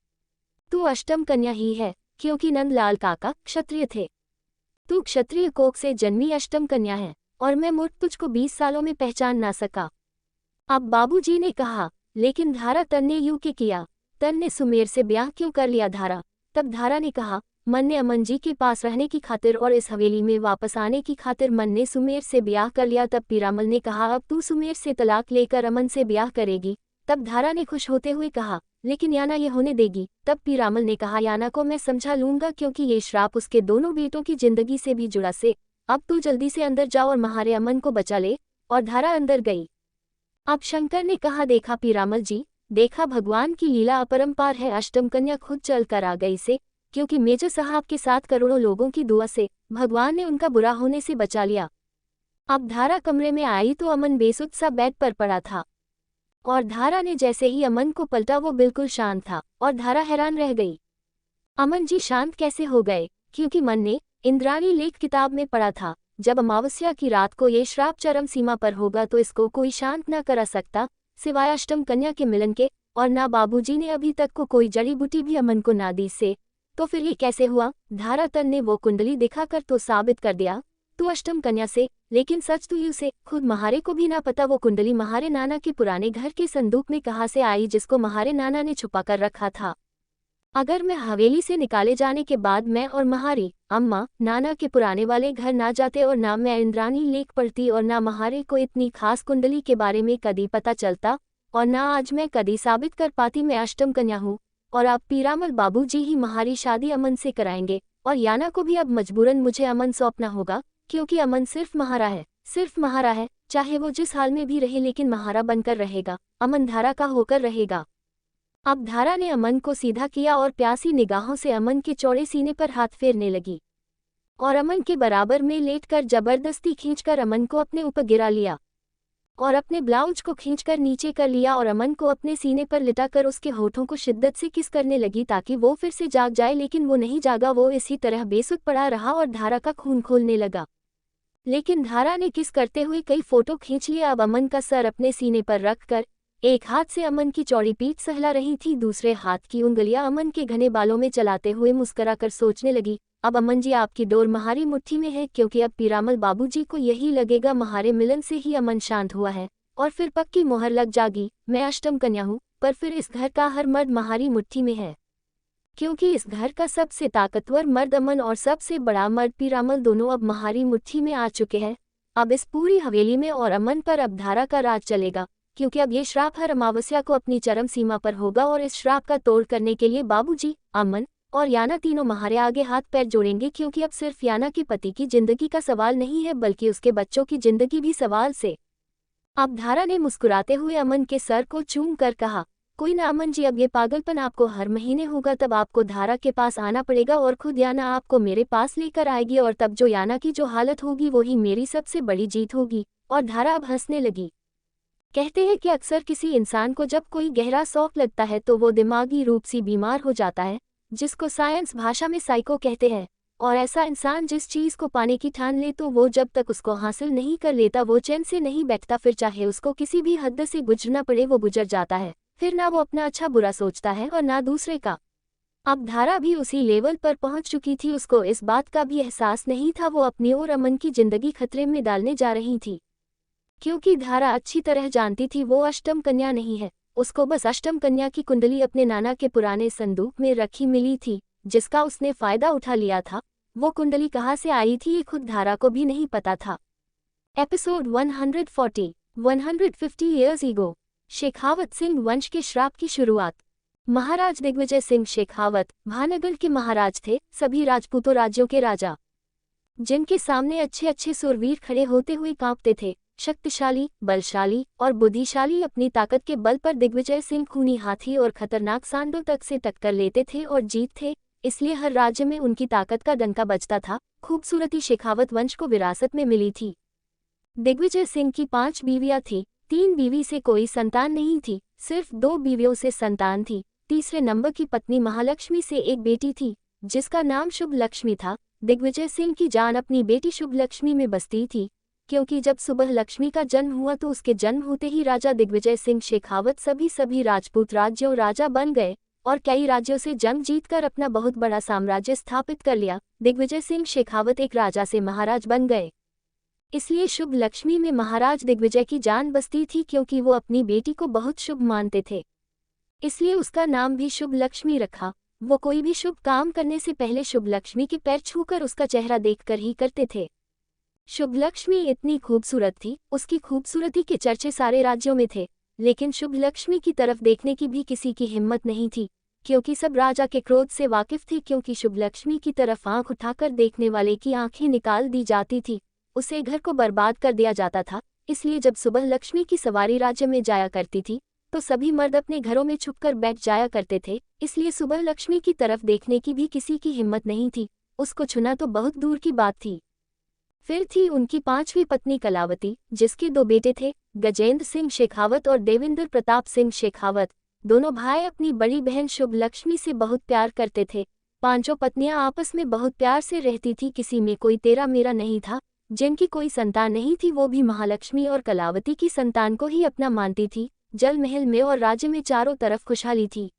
A: तू अष्टम कन्या ही है, क्योंकि नंदलाल काका क्षत्रिय थे, तू क्षत्रिय कोख से जन्मी अष्टम कन्या है, और मैं मूर्ख तुझको 20 सालों में पहचान ना सका। अब बाबूजी ने कहा, लेकिन धारा तन ने यूं के किया, तन ने सुमेर से ब्याह क्यों कर लिया धारा? तब धारा ने कहा, मन ने अमन जी के पास रहने की खातिर और इस हवेली में वापस आने की खातिर मन ने सुमेर से ब्याह कर लिया। तब पीरामल ने कहा, अब तू सुमेर से तलाक लेकर अमन से ब्याह करेगी? तब धारा ने खुश होते हुए कहा, लेकिन याना ये होने देगी? तब पीरामल ने कहा, याना को मैं समझा लूंगा, क्योंकि ये श्राप उसके दोनों बेटों की जिंदगी से भी जुड़ा से। अब तू जल्दी से अंदर जाओ और महारे अमन को बचा ले। और धारा अंदर गई। अब शंकर ने कहा, देखा पीरामल जी, देखा भगवान की लीला अपरंपार है, अष्टम कन्या खुद चल कर आ गई से, क्योंकि मेजर साहब के साथ करोड़ों लोगों की दुआ से भगवान ने उनका बुरा होने से बचा लिया। अब धारा कमरे में आई तो अमन बेसुध सा बेड पर पड़ा था, और धारा ने जैसे ही अमन को पलटा वो बिल्कुल शांत था, और धारा हैरान रह गई। अमन जी शांत कैसे हो गए? क्योंकि मन ने इंद्राणी लेख किताब में पढ़ा था, जब अमावस्या की रात को ये श्राप चरम सीमा पर होगा तो इसको कोई शांत न करा सकता सिवाय अष्टम कन्या के मिलन के, और ना बाबूजी ने अभी तक को कोई जड़ी बूटी भी अमन को ना दी से। तो फिर ये कैसे हुआ? धारातन ने वो कुंडली दिखाकर तो साबित कर दिया तू अष्टम कन्या से, लेकिन सच तो यू से खुद महारे को भी ना पता वो कुंडली महारे नाना के पुराने घर के संदूक में कहाँ से आई, जिसको महारे नाना ने छुपा कर रखा था। अगर मैं हवेली से निकाले जाने के बाद मैं और महारी अम्मा नाना के पुराने वाले घर ना जाते और ना मैं इंद्राणी लेख पढ़ती और ना महारे को इतनी खास कुंडली के बारे में कभी पता चलता, और ना आज मैं कभी साबित कर पाती मैं अष्टम कन्या हूँ, और अब पीरामल बाबूजी ही महारी शादी अमन से कराएंगे, और याना को भी अब मजबूरन मुझे अमन सौंपना होगा, क्योंकि अमन सिर्फ महारा है, सिर्फ महारा है, चाहे वो जिस हाल में भी रहे लेकिन महारा बनकर रहेगा, अमन धारा का होकर रहेगा। अब धारा ने अमन को सीधा किया और प्यासी निगाहों से अमन के चौड़े सीने पर हाथ फेरने लगी, और अमन के बराबर में लेटकर जबरदस्ती खींचकर अमन को अपने ऊपर गिरा लिया, और अपने ब्लाउज को खींचकर नीचे कर लिया, और अमन को अपने सीने पर लिटाकर उसके होठों को शिद्दत से किस करने लगी ताकि वो फिर से जाग जाए, लेकिन वो नहीं जागा, वो इसी तरह बेसुध पड़ा रहा और धारा का खून खोलने लगा। लेकिन धारा ने किस करते हुए कई फोटो खींच लिया। अब अमन का सर अपने सीने पर रखकर एक हाथ से अमन की चौड़ी पीठ सहला रही थी, दूसरे हाथ की उंगलियां अमन के घने बालों में चलाते हुए मुस्कुराकर सोचने लगी, अब अमन जी आपकी डोर महारी मुट्ठी में है, क्योंकि अब पीरामल बाबूजी को यही लगेगा महारे मिलन से ही अमन शांत हुआ है, और फिर पक्की मोहर लग जागी मैं अष्टम कन्या हूँ, पर फिर इस घर का हर मर्द महारी मुट्ठी में है, क्योंकि इस घर का सबसे ताकतवर मर्द अमन और सबसे बड़ा मर्द पीरामल दोनों अब महारी मुट्ठी में आ चुके हैं। अब इस पूरी हवेली में और अमन पर अब धारा का राज चलेगा, क्योंकि अब ये श्राप हर अमावस्या को अपनी चरम सीमा पर होगा, और इस श्राप का तोड़ करने के लिए बाबूजी, अमन और याना तीनों महारे आगे हाथ पैर जोड़ेंगे, क्योंकि अब सिर्फ याना के पति की जिंदगी का सवाल नहीं है बल्कि उसके बच्चों की जिंदगी भी सवाल से। अब धारा ने मुस्कुराते हुए अमन के सर को चूम कर कहा, कोई ना अमन जी, अब ये पागलपन आपको हर महीने होगा, तब आपको धारा के पास आना पड़ेगा और खुद याना आपको मेरे पास लेकर आएगी, और तब जो याना की जो हालत होगी वही मेरी सबसे बड़ी जीत होगी। और धारा अब हंसने लगी। कहते हैं कि अक्सर किसी इंसान को जब कोई गहरा शौक लगता है तो वो दिमागी रूप से बीमार हो जाता है, जिसको साइंस भाषा में साइको कहते हैं, और ऐसा इंसान जिस चीज़ को पाने की ठान ले तो वो जब तक उसको हासिल नहीं कर लेता वो चैन से नहीं बैठता, फिर चाहे उसको किसी भी हद से गुजरना पड़े वो गुजर जाता है, फिर ना वो अपना अच्छा बुरा सोचता है और ना दूसरे का। अब धारा भी उसी लेवल पर पहुंच चुकी थी, उसको इस बात का भी एहसास नहीं था वो अपनी और अमन की जिंदगी खतरे में डालने जा रही थी, क्योंकि धारा अच्छी तरह जानती थी वो अष्टम कन्या नहीं है, उसको बस अष्टम कन्या की कुंडली अपने नाना के पुराने संदूक में रखी मिली थी, जिसका उसने फायदा उठा लिया था। वो कुंडली कहाँ से आई थी ये खुद धारा को भी नहीं पता था। Episode 140 150 years ego. Shekhawat Singh वंश के श्राप की शुरुआत। महाराज दिग्विजय सिंह शेखावत भानगढ़ के महाराज थे, सभी राजपूतों राज्यों के राजा, जिनके सामने अच्छे अच्छे सुरवीर खड़े होते हुए कांपते थे। शक्तिशाली, बलशाली और बुद्धिशाली, अपनी ताकत के बल पर दिग्विजय सिंह खूनी हाथी और खतरनाक सांडों तक से टक्कर लेते थे और जीत थे, इसलिए हर राज्य में उनकी ताकत का डंका बजता था। खूबसूरती शेखावत वंश को विरासत में मिली थी। दिग्विजय सिंह की 5 बीवियां थीं, 3 बीवी से कोई संतान नहीं थी, सिर्फ 2 बीवियों से संतान थी। तीसरे नंबर की पत्नी महालक्ष्मी से एक बेटी थी, जिसका नाम शुभ लक्ष्मी था। दिग्विजय सिंह की जान अपनी बेटी शुभ लक्ष्मी में बसती थी, क्योंकि जब सुबह लक्ष्मी का जन्म हुआ तो उसके जन्म होते ही राजा दिग्विजय सिंह शेखावत सभी राजपूत राज्यों राजा बन गए और कई राज्यों से जंग जीतकर अपना बहुत बड़ा साम्राज्य स्थापित कर लिया। दिग्विजय सिंह शेखावत एक राजा से महाराज बन गए, इसलिए शुभ लक्ष्मी में महाराज दिग्विजय की जान बसती थी, क्योंकि वो अपनी बेटी को बहुत शुभ मानते थे, इसलिए उसका नाम भी शुभ लक्ष्मी रखा। वो कोई भी शुभ काम करने से पहले शुभ लक्ष्मी के पैर छूकर उसका चेहरा देखकर ही करते थे। शुभ लक्ष्मी इतनी खूबसूरत थी, उसकी खूबसूरती के चर्चे सारे राज्यों में थे, लेकिन शुभ लक्ष्मी की तरफ देखने की भी किसी की हिम्मत नहीं थी, क्योंकि सब राजा के क्रोध से वाकिफ थे, क्योंकि शुभ लक्ष्मी की तरफ आंख उठाकर देखने वाले की आंखें निकाल दी जाती थी, उसे घर को बर्बाद कर दिया जाता था। इसलिए जब सुबह लक्ष्मी की सवारी राज्य में जाया करती थी तो सभी मर्द अपने घरों में छुपकर बैठ जाया करते थे, इसलिए सुबह लक्ष्मी की तरफ देखने की भी किसी की हिम्मत नहीं थी। उसको छूना तो बहुत दूर की बात थी। फिर थी उनकी 5वीं पत्नी कलावती, जिसके 2 बेटे थे, गजेंद्र सिंह शेखावत और देवेंद्र प्रताप सिंह शेखावत। दोनों भाई अपनी बड़ी बहन शुभ लक्ष्मी से बहुत प्यार करते थे। 5 पत्नियां आपस में बहुत प्यार से रहती थी, किसी में कोई तेरा मेरा नहीं था। जिनकी कोई संतान नहीं थी वो भी महालक्ष्मी और कलावती की संतान को ही अपना मानती थी। जल महल में और राज्य में चारों तरफ खुशहाली थी।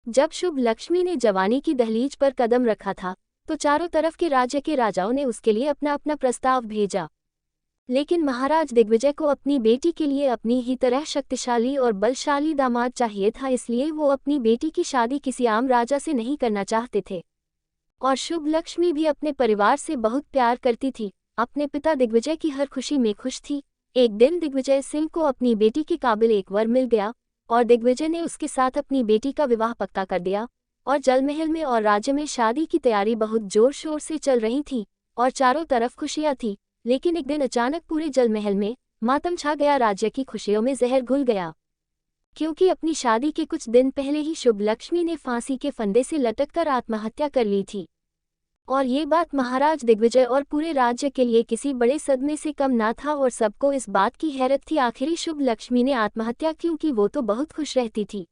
A: जब शुभ लक्ष्मी ने जवानी की दहलीज पर कदम रखा था तो चारों तरफ के राज्य के राजाओं ने उसके लिए अपना अपना प्रस्ताव भेजा। लेकिन महाराज दिग्विजय को अपनी बेटी के लिए अपनी ही तरह शक्तिशाली और बलशाली दामाद चाहिए था, इसलिए वो अपनी बेटी की शादी किसी आम राजा से नहीं करना चाहते थे। और शुभ लक्ष्मी भी अपने परिवार से बहुत प्यार करती थी, अपने पिता दिग्विजय की हर खुशी में खुश थी। एक दिन दिग्विजय सिंह को अपनी बेटी के काबिल एक वर मिल गया और दिग्विजय ने उसके साथ अपनी बेटी का विवाह पक्का कर दिया। और जलमहल में और राज्य में शादी की तैयारी बहुत जोर शोर से चल रही थी और चारों तरफ खुशियां थी। लेकिन एक दिन अचानक पूरे जलमहल में मातम छा गया, राज्य की खुशियों में जहर घुल गया। क्योंकि अपनी शादी के कुछ दिन पहले ही शुभ लक्ष्मी ने फांसी के फंदे से लटककर आत्महत्या कर ली थी। और ये बात महाराज दिग्विजय और पूरे राज्य के लिए किसी बड़े सदमे से कम ना था और सबको इस बात की हैरत थी आखिर शुभ लक्ष्मी ने आत्महत्या क्यों की। वो तो बहुत खुश रहती थी,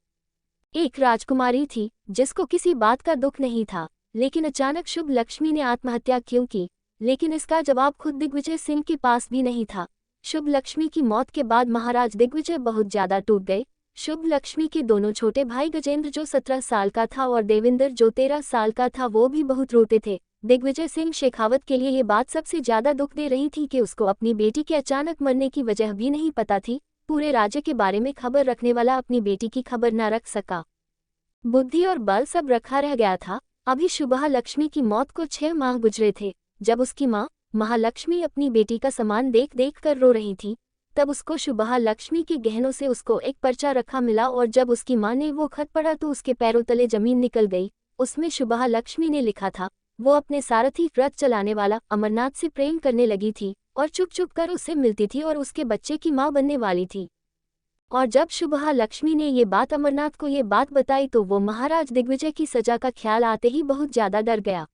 A: एक राजकुमारी थी जिसको किसी बात का दुख नहीं था। लेकिन अचानक शुभ लक्ष्मी ने आत्महत्या क्यों की, लेकिन इसका जवाब खुद दिग्विजय सिंह के पास भी नहीं था। शुभ लक्ष्मी की मौत के बाद महाराज दिग्विजय बहुत ज्यादा टूट गए। शुभ लक्ष्मी के दोनों छोटे भाई गजेंद्र जो 17 साल का था और देवेंद्र जो 13 साल का था वो भी बहुत रोते थे। दिग्विजय सिंह शेखावत के लिए ये बात सबसे ज्यादा दुख दे रही थी कि उसको अपनी बेटी के अचानक मरने की वजह भी नहीं पता थी। पूरे राज्य के बारे में खबर रखने वाला अपनी बेटी की खबर न रख सका। बुद्धि और बल सब रखा रह गया था। अभी शुभा लक्ष्मी की मौत को 6 माह गुजरे थे। जब उसकी माँ महालक्ष्मी अपनी बेटी का सामान देख देख कर रो रही थी, तब उसको शुभा लक्ष्मी के गहनों से उसको एक पर्चा रखा मिला और जब उसकी माँ ने वो खत पढ़ा तो उसके पैरों तले जमीन निकल गई। उसमें शुभा लक्ष्मी ने लिखा था वो अपने सारथी रथ चलाने वाला अमरनाथ से प्रेम करने लगी थी और चुप चुप कर उससे मिलती थी और उसके बच्चे की माँ बनने वाली थी। और जब शुभा लक्ष्मी ने ये बात अमरनाथ को ये बात बताई तो वो महाराज दिग्विजय की सजा का ख्याल आते ही बहुत ज्यादा डर गया,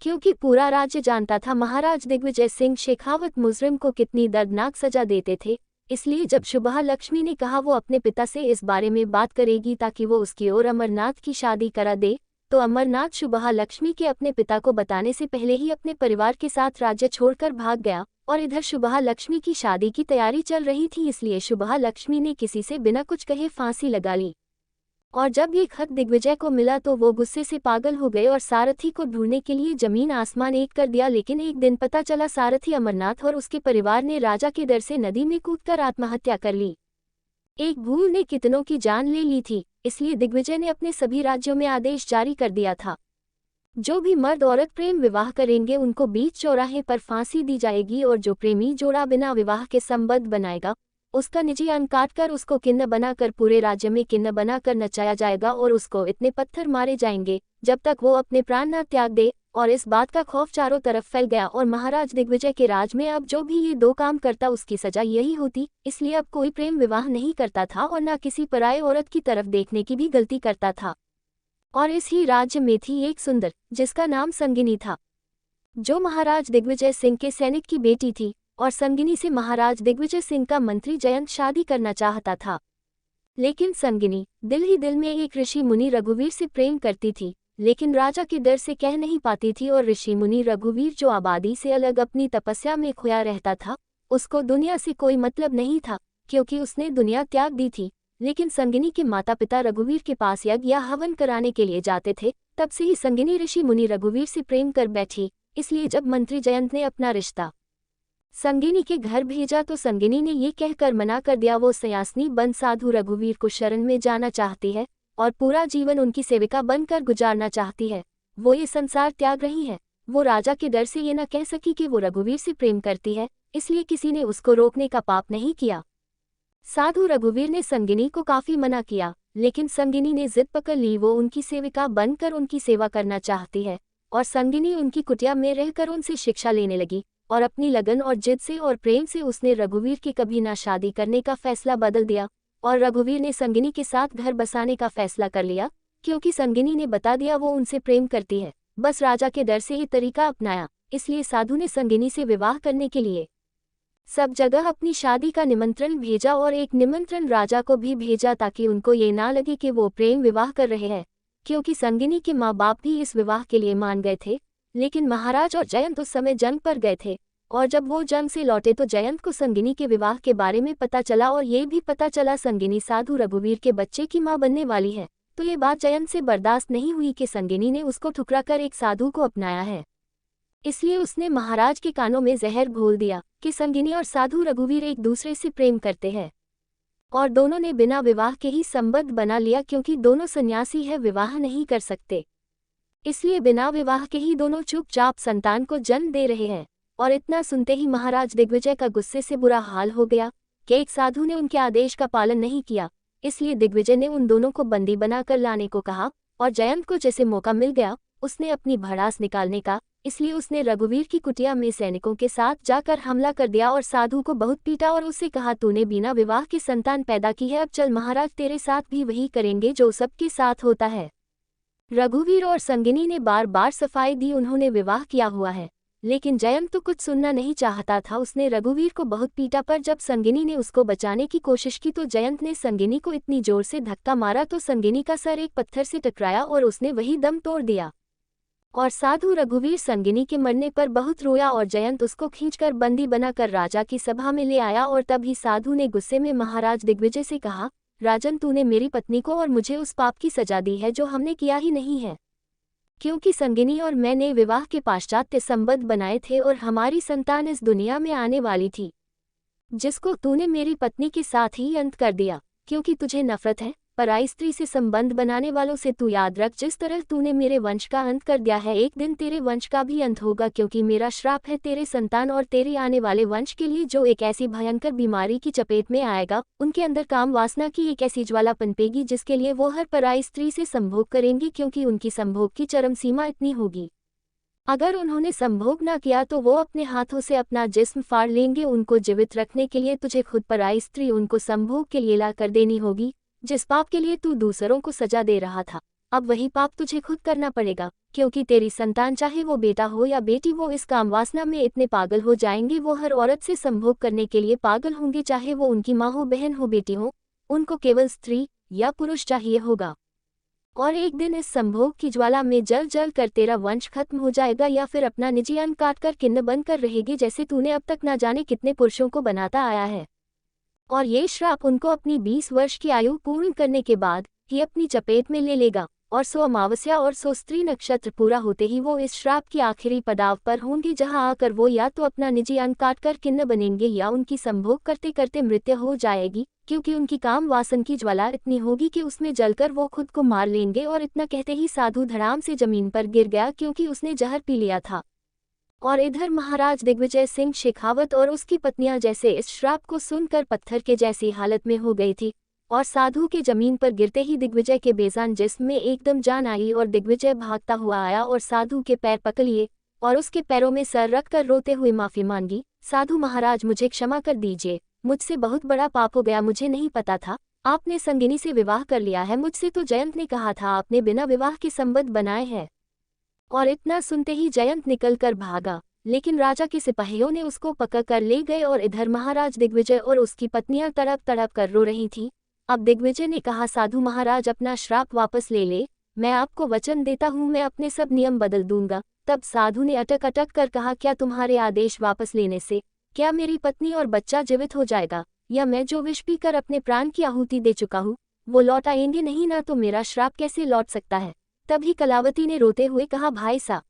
A: क्योंकि पूरा राज्य जानता था महाराज दिग्विजय सिंह शेखावत मुजरिम को कितनी दर्दनाक सजा देते थे। इसलिए जब शुभा लक्ष्मी ने कहा वो अपने पिता से इस बारे में बात करेगी ताकि वो उसकी और अमरनाथ की शादी करा दे, तो अमरनाथ शुभा लक्ष्मी के अपने पिता को बताने से पहले ही अपने परिवार के साथ राज्य छोड़कर भाग गया। और इधर शुभा लक्ष्मी की शादी की तैयारी चल रही थी, इसलिए शुभा लक्ष्मी ने किसी से बिना कुछ कहे फांसी लगा ली। और जब ये खत दिग्विजय को मिला तो वो गुस्से से पागल हो गए और सारथी को ढूंढने के लिए जमीन आसमान एक कर दिया। लेकिन एक दिन पता चला सारथी अमरनाथ और उसके परिवार ने राजा के डर से नदी में कूदकर आत्महत्या कर ली। एक भूल ने कितनों की जान ले ली थी, इसलिए दिग्विजय ने अपने सभी राज्यों में आदेश जारी कर दिया था जो भी मर्द औरत प्रेम विवाह करेंगे उनको बीच चौराहे पर फांसी दी जाएगी और जो प्रेमी जोड़ा बिना विवाह के संबंध बनाएगा उसका निजी अंग काटकर उसको किन्न बनाकर पूरे राज्य में किन्न बनाकर नचाया जाएगा और उसको इतने पत्थर मारे जाएंगे जब तक वो अपने प्राण न त्याग दे। और इस बात का खौफ चारों तरफ फैल गया और महाराज दिग्विजय के राज में अब जो भी ये 2 काम करता उसकी सजा यही होती। इसलिए अब कोई प्रेम विवाह नहीं करता था और न किसी पराये औरत की तरफ देखने की भी गलती करता था। और इस ही राज्य में थी एक सुंदर जिसका नाम संगिनी था, जो महाराज दिग्विजय सिंह के सैनिक की बेटी थी। और संगिनी से महाराज दिग्विजय सिंह का मंत्री जयंत शादी करना चाहता था। लेकिन संगिनी दिल ही दिल में एक ऋषि मुनि रघुवीर से प्रेम करती थी, लेकिन राजा के डर से कह नहीं पाती थी। और ऋषि मुनि रघुवीर जो आबादी से अलग अपनी तपस्या में खोया रहता था, उसको दुनिया से कोई मतलब नहीं था क्योंकि उसने दुनिया त्याग दी थी। लेकिन संगिनी के माता पिता रघुवीर के पास यज्ञ या हवन कराने के लिए जाते थे, तब से ही संगिनी ऋषि मुनि रघुवीर से प्रेम कर बैठी। इसलिए जब मंत्री जयंत ने अपना रिश्ता संगिनी के घर भेजा तो संगिनी ने ये कहकर मना कर दिया वो सयासनी बन साधु रघुवीर को शरण में जाना चाहती है और पूरा जीवन उनकी सेविका बनकर गुजारना चाहती है। वो ये संसार त्याग रही है। वो राजा के डर से ये न कह सकी कि वो रघुवीर से प्रेम करती है, इसलिए किसी ने उसको रोकने का पाप नहीं किया। साधु रघुवीर ने संगिनी को काफी मना किया, लेकिन संगिनी ने जिद पकड़ ली वो उनकी सेविका बनकर उनकी सेवा करना चाहती है। और संगिनी उनकी कुटिया में रहकर उनसे शिक्षा लेने लगी और अपनी लगन और जिद से और प्रेम से उसने रघुवीर की कभी ना शादी करने का फैसला बदल दिया। और रघुवीर ने संगिनी के साथ घर बसाने का फैसला कर लिया, क्योंकि संगिनी ने बता दिया वो उनसे प्रेम करती है। बस राजा के डर से ये तरीका अपनाया, इसलिए साधु ने संगिनी से विवाह करने के लिए सब जगह अपनी शादी का निमंत्रण भेजा और एक निमंत्रण राजा को भी भेजा, ताकि उनको ये ना लगे कि वो प्रेम विवाह कर रहे हैं, क्योंकि संगिनी के माँ बाप भी इस विवाह के लिए मान गए थे। लेकिन महाराज और जयंत उस समय जंग पर गए थे, और जब वो जंग से लौटे तो जयंत को संगिनी के विवाह के बारे में पता चला, और ये भी पता चला संगिनी साधु रघुवीर के बच्चे की माँ बनने वाली है। तो ये बात जयंत से बर्दाश्त नहीं हुई कि संगिनी ने उसको ठुकरा कर एक साधु को अपनाया है, इसलिए उसने महाराज के कानों में जहर घोल दिया कि संगिनी और साधु रघुवीर एक दूसरे से प्रेम करते हैं, और दोनों ने बिना विवाह के ही संबंध बना लिया, क्योंकि दोनों सन्यासी है, विवाह नहीं कर सकते, इसलिए बिना विवाह के ही दोनों चुपचाप संतान को जन्म दे रहे हैं। और इतना सुनते ही महाराज दिग्विजय का गुस्से से बुरा हाल हो गया कि एक साधु ने उनके आदेश का पालन नहीं किया, इसलिए दिग्विजय ने उन दोनों को बंदी बनाकर लाने को कहा। और जयंत को जैसे मौका मिल गया उसने अपनी भड़ास निकालने का, इसलिए उसने रघुवीर की कुटिया में सैनिकों के साथ जाकर हमला कर दिया और साधु को बहुत पीटा और उससे कहा, तूने बिना विवाह की संतान पैदा की है, अब चल महाराज तेरे साथ भी वही करेंगे जो सबके साथ होता है। रघुवीर और संगिनी ने बार बार सफाई दी उन्होंने विवाह किया हुआ है, लेकिन जयंत तो कुछ सुनना नहीं चाहता था। उसने रघुवीर को बहुत पीटा, पर जब संगिनी ने उसको बचाने की कोशिश की तो जयंत ने संगिनी को इतनी जोर से धक्का मारा तो संगिनी का सर एक पत्थर से टकराया और उसने वही दम तोड़ दिया। और साधु रघुवीर संगिनी के मरने पर बहुत रोया और जयंत उसको खींचकर बंदी बनाकर राजा की सभा में ले आया। और तभी साधु ने गुस्से में महाराज दिग्विजय से कहा, राजन तूने मेरी पत्नी को और मुझे उस पाप की सजा दी है जो हमने किया ही नहीं है, क्योंकि संगिनी और मैंने विवाह के पाश्चात्य संबंध बनाए थे और हमारी संतान इस दुनिया में आने वाली थी, जिसको तूने मेरी पत्नी के साथ ही अंत कर दिया। क्योंकि तुझे नफरत है पराई स्त्री से संबंध बनाने वालों से, तू याद रख जिस तरह तूने मेरे वंश का अंत कर दिया है, एक दिन तेरे वंश का भी अंत होगा, क्योंकि मेरा श्राप है तेरे संतान और तेरे आने वाले वंश के लिए, जो एक ऐसी भयंकर बीमारी की चपेट में आएगा। उनके अंदर काम वासना की एक ऐसी ज्वाला पनपेगी जिसके लिए वो हर पराई स्त्री से संभोग करेंगी, क्योंकि उनकी संभोग की चरम सीमा इतनी होगी, अगर उन्होंने संभोग न किया तो वो अपने हाथों से अपना जिस्म फाड़ लेंगे। उनको जीवित रखने के लिए तुझे खुद पराई स्त्री उनको संभोग के लिए ला कर देनी होगी। जिस पाप के लिए तू दूसरों को सजा दे रहा था, अब वही पाप तुझे खुद करना पड़ेगा, क्योंकि तेरी संतान चाहे वो बेटा हो या बेटी, वो इस काम वासना में इतने पागल हो जाएंगे, वो हर औरत से संभोग करने के लिए पागल होंगे, चाहे वो उनकी माँ हो, बहन हो, बेटी हो, उनको केवल स्त्री या पुरुष चाहिए होगा। और एक दिन इस संभोग की ज्वाला में जल जल कर तेरा वंश खत्म हो जाएगा, या फिर अपना निजी अन्न काट कर किन्न बनकर रहेगी, जैसे तूने अब तक ना जाने कितने पुरुषों को बनाता आया है। और ये श्राप उनको अपनी 20 वर्ष की आयु पूर्ण करने के बाद ही अपनी चपेट में ले लेगा, और 100 अमावस्या और 100 स्त्री नक्षत्र पूरा होते ही वो इस श्राप की आखिरी पड़ाव पर होंगे, जहां आकर वो या तो अपना निजी अन्न काट कर किन्न बनेंगे या उनकी संभोग करते करते मृत्यु हो जाएगी, क्योंकि उनकी काम वासन की ज्वाला इतनी होगी कि उसमें जलकर वो खुद को मार लेंगे। और इतना कहते ही साधु धड़ाम से जमीन पर गिर गया, क्योंकि उसने जहर पी लिया था। और इधर महाराज दिग्विजय सिंह शेखावत और उसकी पत्नियां जैसे इस श्राप को सुनकर पत्थर के जैसी हालत में हो गई थी, और साधु के जमीन पर गिरते ही दिग्विजय के बेजान जिस्म में एकदम जान आई, और दिग्विजय भागता हुआ आया और साधु के पैर पकड़ लिए और उसके पैरों में सर रखकर रोते हुए माफी मांगी। साधु महाराज, मुझे क्षमा कर दीजिए, मुझसे बहुत बड़ा पाप हो गया, मुझे नहीं पता था आपने संगिनी से विवाह कर लिया है, मुझसे तो जयंत ने कहा था आपने बिना विवाह के संबंध बनाए हैं। और इतना सुनते ही जयंत निकल कर भागा, लेकिन राजा के सिपाहियों ने उसको पकड़ कर ले गए। और इधर महाराज दिग्विजय और उसकी पत्नियां तड़प तड़प कर रो रही थीं। अब दिग्विजय ने कहा, साधु महाराज अपना श्राप वापस ले ले, मैं आपको वचन देता हूँ मैं अपने सब नियम बदल दूंगा। तब साधु ने अटक अटक कर कहा, क्या तुम्हारे आदेश वापस लेने से क्या मेरी पत्नी और बच्चा जीवित हो जाएगा, या मैं जो विष पीकर अपने प्राण की आहुति दे चुका हूँ वो लौट आएंगे नहीं ना, तो मेरा श्राप कैसे लौट सकता है। तभी कलावती ने रोते हुए कहा, भाई सा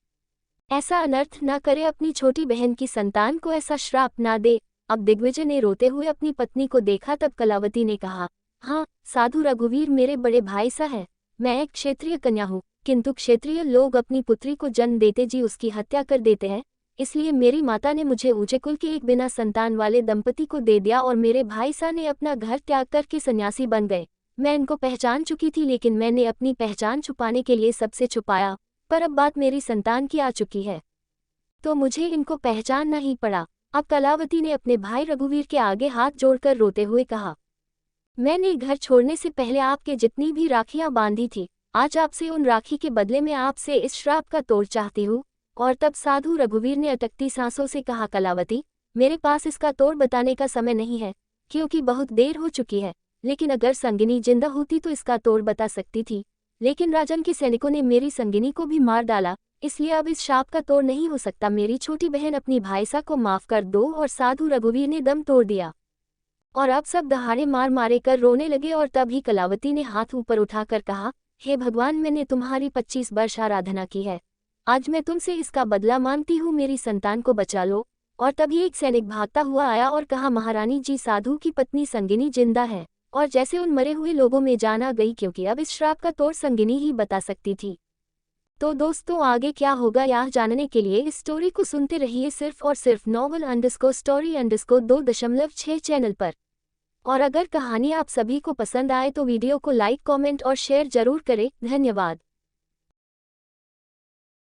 A: ऐसा अनर्थ ना करे, अपनी छोटी बहन की संतान को ऐसा श्राप ना दे। अब दिग्विजय ने रोते हुए अपनी पत्नी को देखा, तब कलावती ने कहा, हाँ साधु रघुवीर मेरे बड़े भाई सा है, मैं एक क्षत्रिय कन्या हूँ, किंतु क्षत्रिय लोग अपनी पुत्री को जन्म देते जी उसकी हत्या कर देते हैं, इसलिए मेरी माता ने मुझे ऊंचे कुल के एक बिना संतान वाले दंपति को दे दिया, और मेरे भाई सा ने अपना घर त्याग करके सन्यासी बन गए। मैं इनको पहचान चुकी थी, लेकिन मैंने अपनी पहचान छुपाने के लिए सबसे छुपाया, पर अब बात मेरी संतान की आ चुकी है तो मुझे इनको पहचानना ही पड़ा। अब कलावती ने अपने भाई रघुवीर के आगे हाथ जोड़कर रोते हुए कहा, मैंने घर छोड़ने से पहले आपके जितनी भी राखियां बांधी थी, आज आपसे उन राखी के बदले में आपसे इस श्राप का तोड़ चाहती हूँ। और तब साधु रघुवीर ने अटकती सांसों से कहा, कलावती, मेरे पास इसका तोड़ बताने का समय नहीं है, क्योंकि बहुत देर हो चुकी है। लेकिन अगर संगिनी जिंदा होती तो इसका तोड़ बता सकती थी, लेकिन राजन के सैनिकों ने मेरी संगिनी को भी मार डाला, इसलिए अब इस शाप का तोड़ नहीं हो सकता। मेरी छोटी बहन अपनी भाईसा को माफ कर दो। और साधु रघुवीर ने दम तोड़ दिया और अब सब दहाड़े मार मारे कर रोने लगे। और तभी कलावती ने हाथ ऊपर उठाकर कहा, हे भगवान, मैंने तुम्हारी 25 वर्ष आराधना की है, आज मैं तुमसे इसका बदला मांगती हूँ, मेरी संतान को बचा लो। और तभी एक सैनिक भागता हुआ आया और कहा, महारानी जी, साधु की पत्नी संगिनी जिंदा है। और जैसे उन मरे हुए लोगों में जान आ गई, क्योंकि अब इस श्राप का तोड़ संगिनी ही बता सकती थी। तो दोस्तों, आगे क्या होगा यह जानने के लिए इस स्टोरी को सुनते रहिए सिर्फ और सिर्फ novel_story_2.6 चैनल पर। और अगर कहानी आप सभी को पसंद आए तो वीडियो को लाइक, कमेंट और शेयर जरूर करें। धन्यवाद।